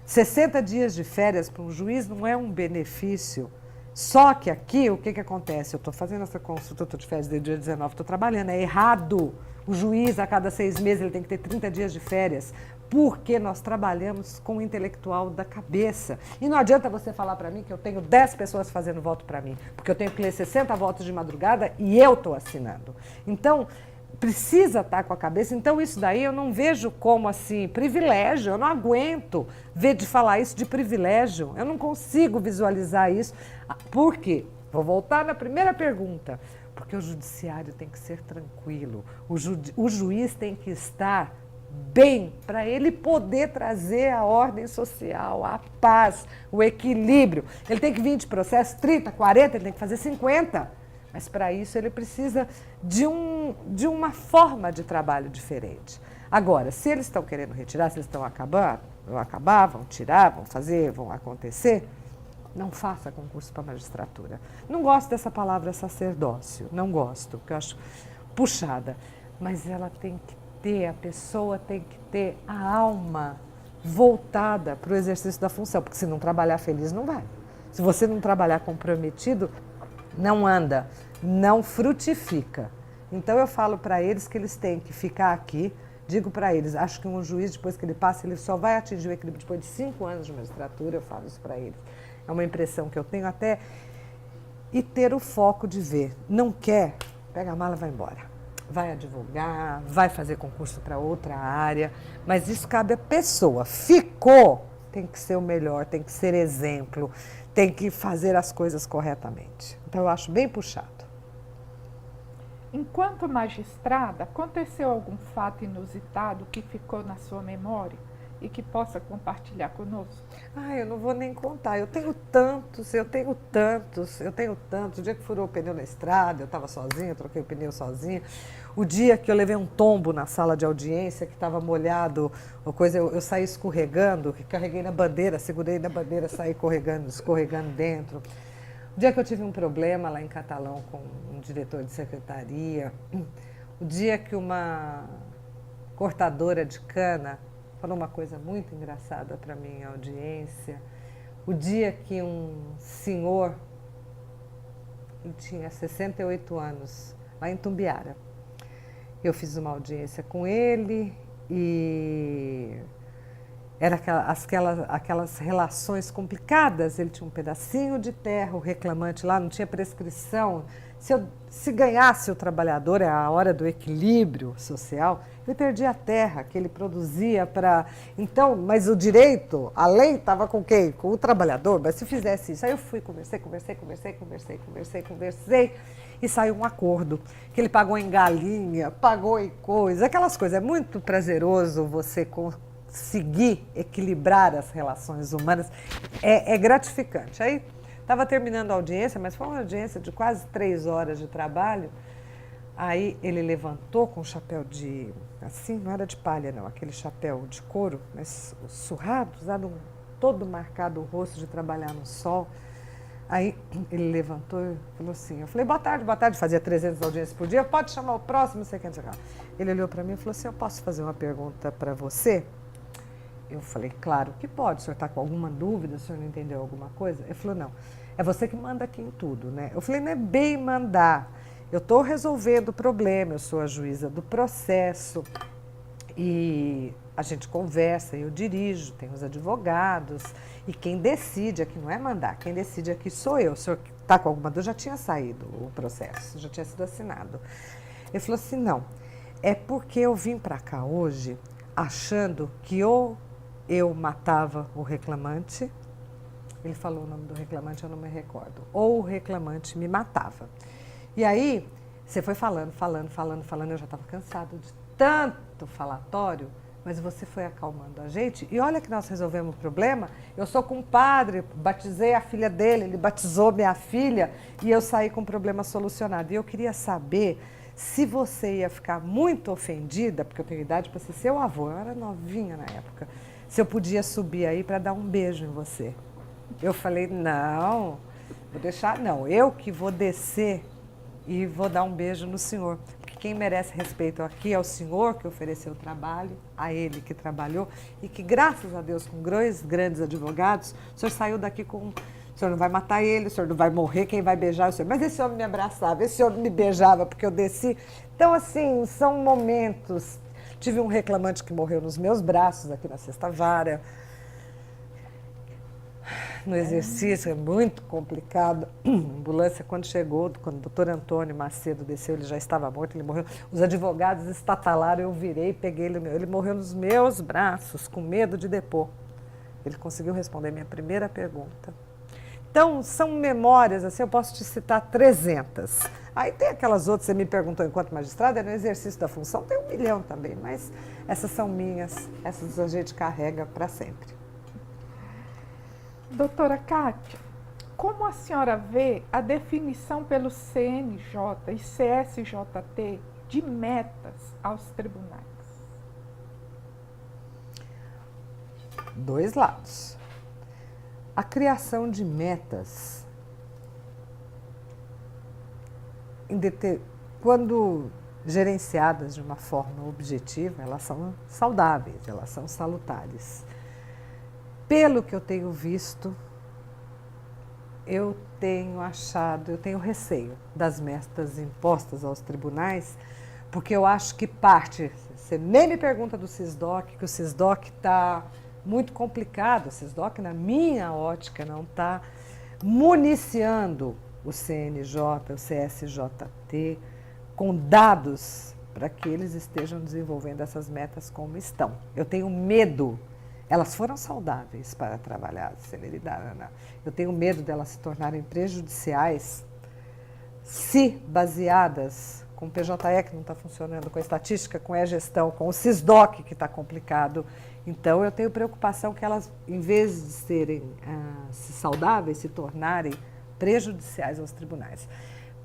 60 dias de férias para um juiz não é um benefício. Só que aqui, o que acontece? Eu estou fazendo essa consulta, estou de férias desde dia 19, estou trabalhando, é errado. O juiz, a cada 6 meses, ele tem que ter 30 dias de férias, porque nós trabalhamos com o intelectual da cabeça. E não adianta você falar para mim que eu tenho 10 pessoas fazendo voto para mim, porque eu tenho que ler 60 votos de madrugada e eu estou assinando. Então, precisa estar com a cabeça. Então, isso daí eu não vejo como, assim, privilégio. Eu não aguento ver de falar isso de privilégio. Eu não consigo visualizar isso. Por quê? Vou voltar na primeira pergunta. Porque o judiciário tem que ser tranquilo. O juiz tem que estar bem para ele poder trazer a ordem social, a paz, o equilíbrio. Ele tem que vir de processo 30, 40, ele tem que fazer 50. Mas para isso ele precisa de uma forma de trabalho diferente. Agora, se eles estão querendo retirar, se eles estão vão tirar, vão fazer, vão acontecer, não faça concurso para magistratura. Não gosto dessa palavra sacerdócio, não gosto, porque eu acho puxada. Mas ela tem que ter, a pessoa tem que ter a alma voltada para o exercício da função, porque se não trabalhar feliz, não vai. Se você não trabalhar comprometido, não anda, não frutifica. Então eu falo para eles que eles têm que ficar aqui, digo para eles, acho que um juiz, depois que ele passa, ele só vai atingir o equilíbrio depois de 5 anos de magistratura, eu falo isso para eles. É uma impressão que eu tenho até, e ter o foco de ver, não quer, pega a mala e vai embora. Vai advogar, vai fazer concurso para outra área, mas isso cabe à pessoa. Ficou, tem que ser o melhor, tem que ser exemplo, tem que fazer as coisas corretamente. Então, eu acho bem puxado. Enquanto magistrada, aconteceu algum fato inusitado que ficou na sua memória e que possa compartilhar conosco? Eu não vou nem contar. Eu tenho tantos. O dia que furou o pneu na estrada, eu estava sozinha, eu troquei o pneu sozinha. O dia que eu levei um tombo na sala de audiência, que estava molhado, eu saí escorregando, carreguei na bandeira, segurei na bandeira, saí escorregando dentro. O dia que eu tive um problema lá em Catalão com um diretor de secretaria. O dia que uma cortadora de cana falou uma coisa muito engraçada para mim em audiência. O dia que um senhor, ele tinha 68 anos, lá em Tumbiara, eu fiz uma audiência com ele e era aquelas relações complicadas. Ele tinha um pedacinho de terra, o reclamante lá, não tinha prescrição. Se ganhasse o trabalhador, é a hora do equilíbrio social, ele perdia a terra que ele produzia para... Então, mas o direito, a lei estava com quem? Com o trabalhador, mas se fizesse isso. Aí eu fui, conversei, e saiu um acordo, que ele pagou em galinha, pagou em coisa, aquelas coisas. É muito prazeroso você conseguir equilibrar as relações humanas, é gratificante. Aí estava terminando a audiência, mas foi uma audiência de quase 3 horas de trabalho. Aí ele levantou com um chapéu assim, não era de palha não, aquele chapéu de couro, mas surrado, usado todo marcado o rosto de trabalhar no sol. Aí ele levantou e falou assim, eu falei, boa tarde, fazia 300 audiências por dia, pode chamar o próximo, não sei o que. Ele olhou para mim e falou assim, eu posso fazer uma pergunta para você? Eu falei, claro que pode, o senhor está com alguma dúvida, o senhor não entendeu alguma coisa? Ele falou, não, é você que manda aqui em tudo, né? Eu falei, não é bem mandar, eu estou resolvendo o problema, eu sou a juíza do processo e a gente conversa, eu dirijo, tem os advogados e quem decide aqui não é mandar, quem decide aqui sou eu. O senhor está com alguma dúvida? Já tinha saído o processo, já tinha sido assinado. Ele falou assim, não, é porque eu vim para cá hoje achando que ou eu matava o reclamante, ele falou o nome do reclamante, eu não me recordo, ou o reclamante me matava. E aí, você foi falando, eu já estava cansada de tanto falatório, mas você foi acalmando a gente. E olha que nós resolvemos o problema. Eu sou compadre, batizei a filha dele, ele batizou minha filha e eu saí com o problema solucionado. E eu queria saber se você ia ficar muito ofendida, porque eu tenho idade para ser seu avô, eu era novinha na época, se eu podia subir aí para dar um beijo em você. Eu falei, não, vou deixar, não, eu que vou descer e vou dar um beijo no senhor. Porque quem merece respeito aqui é o senhor que ofereceu o trabalho, a ele que trabalhou e que, graças a Deus, com dois grandes advogados, o senhor saiu daqui com... O senhor não vai matar ele, o senhor não vai morrer, quem vai beijar é o senhor. Mas esse homem me abraçava, esse homem me beijava porque eu desci. Então, assim, são momentos. Tive um reclamante que morreu nos meus braços aqui na Sexta Vara. No exercício, é muito complicado. A ambulância, quando chegou, quando o doutor Antônio Macedo desceu, ele já estava morto, ele morreu. Os advogados estatalaram, eu virei, peguei ele. Ele morreu nos meus braços, com medo de depor. Ele conseguiu responder minha primeira pergunta. Então, são memórias, assim, eu posso te citar 300. Aí tem aquelas outras, você me perguntou enquanto magistrada, no exercício da função tem 1 milhão também, mas essas são minhas, essas a gente carrega para sempre. Doutora Kátia, como a senhora vê a definição pelo CNJ e CSJT de metas aos tribunais? Dois lados. A criação de metas, quando gerenciadas de uma forma objetiva, elas são saudáveis, elas são salutares. Pelo que eu tenho visto, eu tenho receio das metas impostas aos tribunais, porque eu acho que parte, você nem me pergunta do SISDOC, que o SISDOC está muito complicado, o SISDOC, na minha ótica, não está municiando o CNJ, o CSJT, com dados para que eles estejam desenvolvendo essas metas como estão. Eu tenho medo. Elas foram saudáveis para trabalhar a celeridade, Ana. Eu tenho medo delas se tornarem prejudiciais se baseadas com o PJE que não está funcionando, com a estatística, com a e-gestão, com o SISDOC que está complicado. Então, eu tenho preocupação que elas, em vez de serem saudáveis, se tornarem prejudiciais aos tribunais.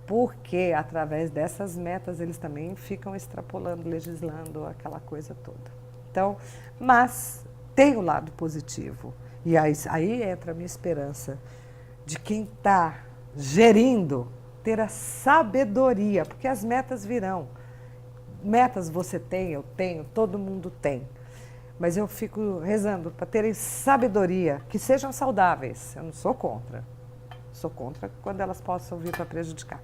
Porque, através dessas metas, eles também ficam extrapolando, legislando, aquela coisa toda. Então, mas tem o lado positivo. E aí entra a minha esperança de quem está gerindo ter a sabedoria, porque as metas virão. Metas você tem, eu tenho, todo mundo tem. Mas eu fico rezando para terem sabedoria, que sejam saudáveis. Eu não sou contra. Sou contra quando elas possam vir para prejudicar.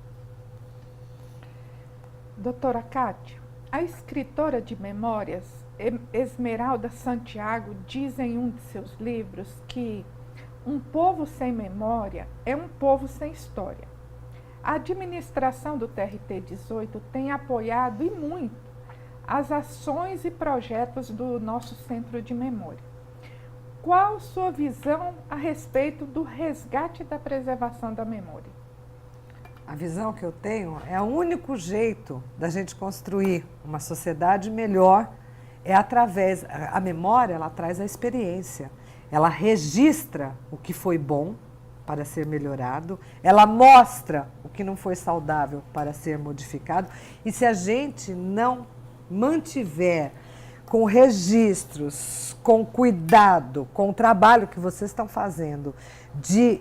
Doutora Kátia, a escritora de memórias Esmeralda Santiago diz em um de seus livros que um povo sem memória é um povo sem história. A administração do TRT-18 tem apoiado e muito as ações e projetos do nosso Centro de Memória. Qual sua visão a respeito do resgate da preservação da memória? A visão que eu tenho é o único jeito da gente construir uma sociedade melhor é através... A memória, ela traz a experiência. Ela registra o que foi bom para ser melhorado, ela mostra o que não foi saudável para ser modificado. E se a gente não mantiver com registros, com cuidado, com o trabalho que vocês estão fazendo de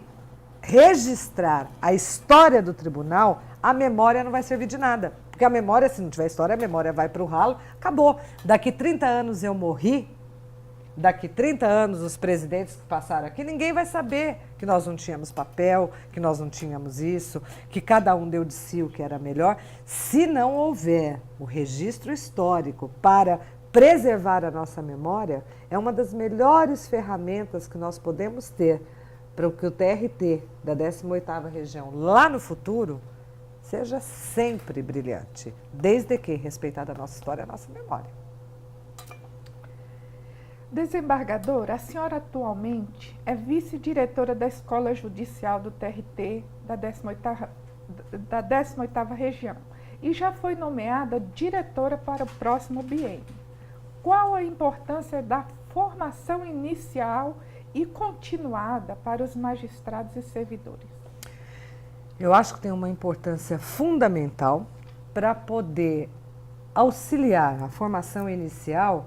registrar a história do tribunal, a memória não vai servir de nada. Porque a memória, se não tiver história, a memória vai para o ralo, acabou. Daqui 30 anos eu morri, daqui 30 anos os presidentes que passaram aqui, ninguém vai saber que nós não tínhamos papel, que nós não tínhamos isso, que cada um deu de si o que era melhor. Se não houver o registro histórico para preservar a nossa memória, é uma das melhores ferramentas que nós podemos ter para que o TRT da 18ª região lá no futuro seja sempre brilhante, desde que respeitada a nossa história e a nossa memória. Desembargadora, a senhora atualmente é vice-diretora da Escola Judicial do TRT da 18ª região e já foi nomeada diretora para o próximo biênio. Qual a importância da formação inicial e continuada para os magistrados e servidores? Eu acho que tem uma importância fundamental para poder auxiliar a formação inicial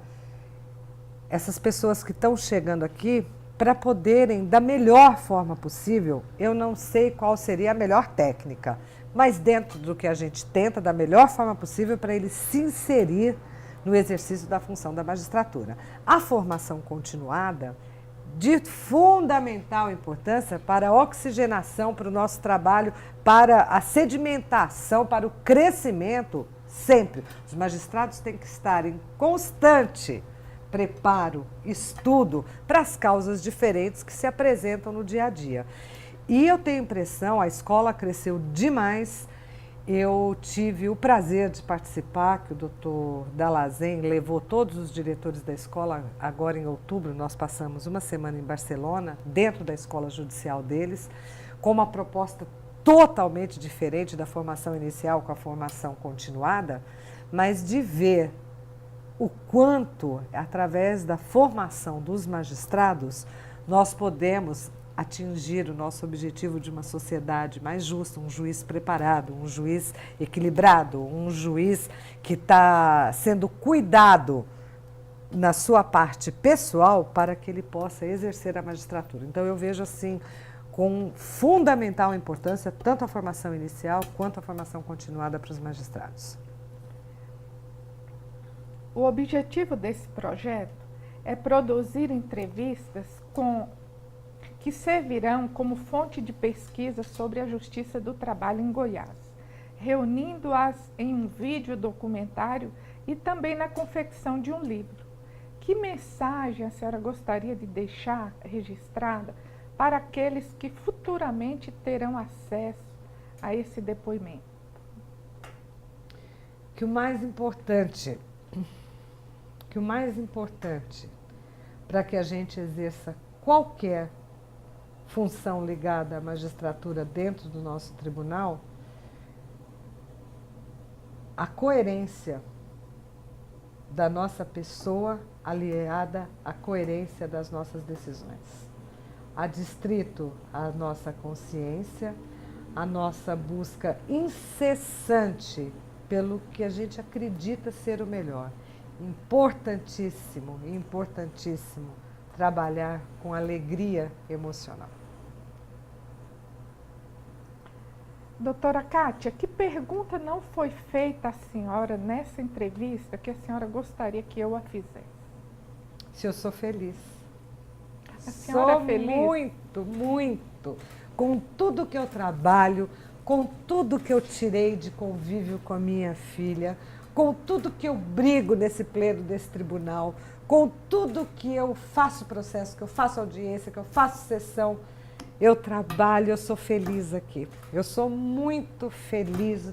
essas pessoas que estão chegando aqui para poderem, da melhor forma possível, eu não sei qual seria a melhor técnica, mas dentro do que a gente tenta, da melhor forma possível, para ele se inserir no exercício da função da magistratura. A formação continuada, de fundamental importância para a oxigenação, para o nosso trabalho, para a sedimentação, para o crescimento, sempre. Os magistrados têm que estar em constante preparo, estudo para as causas diferentes que se apresentam no dia a dia. E eu tenho a impressão, a escola cresceu demais. Eu tive o prazer de participar, que o doutor Dalazen levou todos os diretores da escola, agora em outubro, nós passamos uma semana em Barcelona, dentro da escola judicial deles, com uma proposta totalmente diferente da formação inicial com a formação continuada, mas de ver o quanto, através da formação dos magistrados, nós podemos atingir o nosso objetivo de uma sociedade mais justa, um juiz preparado, um juiz equilibrado, um juiz que está sendo cuidado na sua parte pessoal para que ele possa exercer a magistratura. Então eu vejo assim com fundamental importância tanto a formação inicial quanto a formação continuada para os magistrados. O objetivo desse projeto é produzir entrevistas que servirão como fonte de pesquisa sobre a justiça do trabalho em Goiás, reunindo-as em um vídeo documentário e também na confecção de um livro. Que mensagem a senhora gostaria de deixar registrada para aqueles que futuramente terão acesso a esse depoimento? Que o mais importante para que a gente exerça qualquer função ligada à magistratura dentro do nosso tribunal, a coerência da nossa pessoa aliada à coerência das nossas decisões. Adstrito à nossa consciência, a nossa busca incessante pelo que a gente acredita ser o melhor. Importantíssimo, importantíssimo trabalhar com alegria emocional. Doutora Kátia, que pergunta não foi feita à senhora nessa entrevista que a senhora gostaria que eu a fizesse? Se eu sou feliz. A senhora sou é feliz? Muito, muito. Com tudo que eu trabalho, com tudo que eu tirei de convívio com a minha filha, com tudo que eu brigo nesse pleno desse tribunal, com tudo que eu faço processo, que eu faço audiência, que eu faço sessão, eu trabalho, eu sou feliz aqui. Eu sou muito feliz,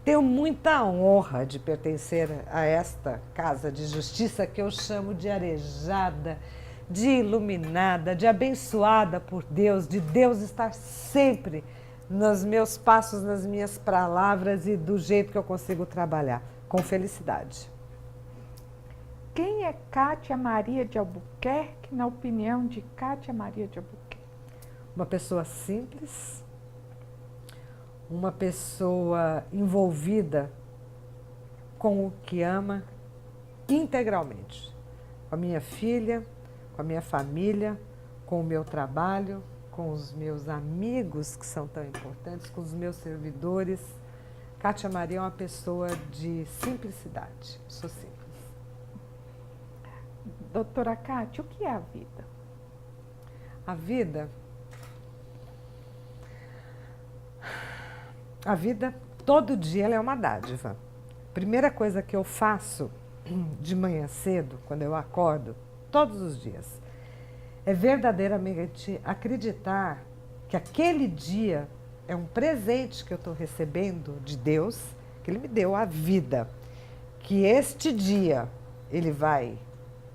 tenho muita honra de pertencer a esta casa de justiça que eu chamo de arejada, de iluminada, de abençoada por Deus, de Deus estar sempre nos meus passos, nas minhas palavras e do jeito que eu consigo trabalhar, com felicidade. Quem é Kátia Maria de Albuquerque, na opinião de Kátia Maria de Albuquerque? Uma pessoa simples, uma pessoa envolvida com o que ama integralmente. Com a minha filha, com a minha família, com o meu trabalho, com os meus amigos que são tão importantes, com os meus servidores. Kátia Maria é uma pessoa de simplicidade. Sou simples. Doutora Kátia, o que é a vida? A vida, todo dia, ela é uma dádiva. Primeira coisa que eu faço de manhã cedo, quando eu acordo, todos os dias, é verdadeiramente acreditar que aquele dia é um presente que eu estou recebendo de Deus, que Ele me deu a vida, que este dia Ele vai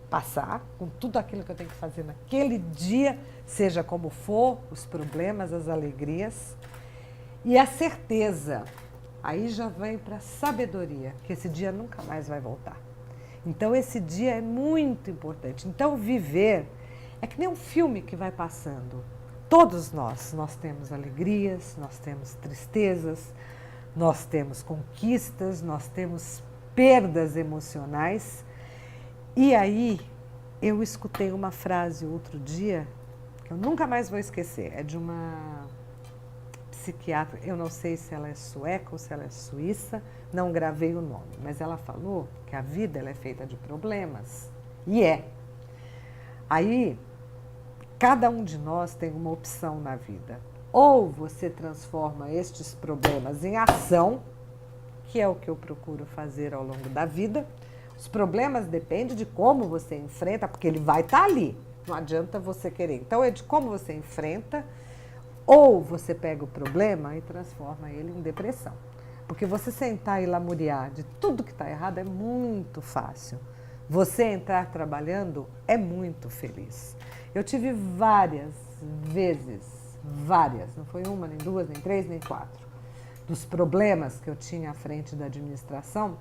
passar com tudo aquilo que eu tenho que fazer naquele dia, seja como for, os problemas, as alegrias, e a certeza Aí já vem para a sabedoria, que esse dia nunca mais vai voltar. Então esse dia é muito importante. Então viver é que nem um filme que vai passando. Todos nós temos alegrias, nós temos tristezas, nós temos conquistas, nós temos perdas emocionais. E aí eu escutei uma frase outro dia, que eu nunca mais vou esquecer, é de uma psiquiatra, eu não sei se ela é sueca ou se ela é suíça, não gravei o nome, mas ela falou que a vida ela é feita de problemas, e é. Aí, cada um de nós tem uma opção na vida. Ou você transforma estes problemas em ação, que é o que eu procuro fazer ao longo da vida. Os problemas dependem de como você enfrenta, porque ele vai estar ali, não adianta você querer. Então, é de como você enfrenta. Ou você pega o problema e transforma ele em depressão. Porque você sentar e lamuriar de tudo que está errado é muito fácil. Você entrar trabalhando é muito feliz. Eu tive várias vezes, não foi uma, nem duas, nem três, nem quatro, dos problemas que eu tinha à frente da administração.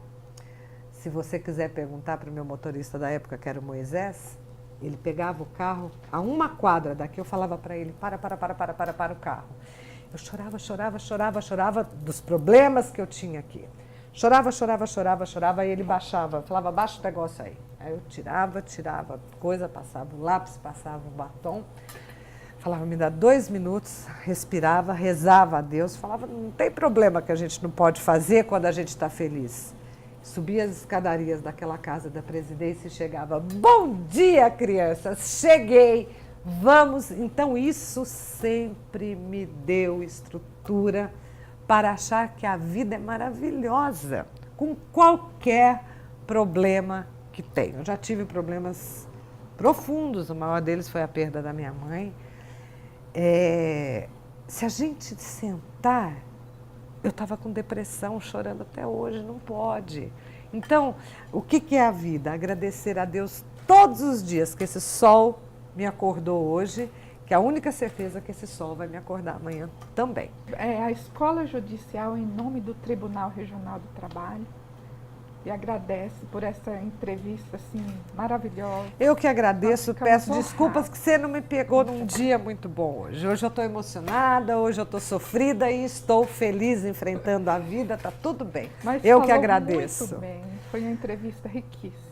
Se você quiser perguntar para o meu motorista da época, que era o Moisés, ele pegava o carro, a uma quadra daqui, eu falava para ele, para o carro. Eu chorava dos problemas que eu tinha aqui. Chorava, aí ele baixava, falava, baixa o negócio aí. Aí eu tirava coisa, passava o lápis, passava o batom, falava, me dá 2 minutos, respirava, rezava a Deus, falava, não tem problema que a gente não pode fazer quando a gente está feliz. Subia as escadarias daquela casa da presidência e chegava, bom dia, crianças, cheguei, vamos. Então isso sempre me deu estrutura para achar que a vida é maravilhosa, com qualquer problema que tenha. Eu já tive problemas profundos, o maior deles foi a perda da minha mãe. Se a gente sentar... Eu estava com depressão, chorando até hoje, não pode. Então, o que é a vida? Agradecer a Deus todos os dias que esse sol me acordou hoje, que a única certeza é que esse sol vai me acordar amanhã também. A Escola Judicial, em nome do Tribunal Regional do Trabalho, e agradece por essa entrevista assim, maravilhosa. Eu que agradeço, peço desculpas que você não me pegou num dia muito bom hoje. Hoje eu estou emocionada, hoje eu estou sofrida e estou feliz enfrentando a vida, está tudo bem. Mas eu que agradeço. Muito bem, foi uma entrevista riquíssima.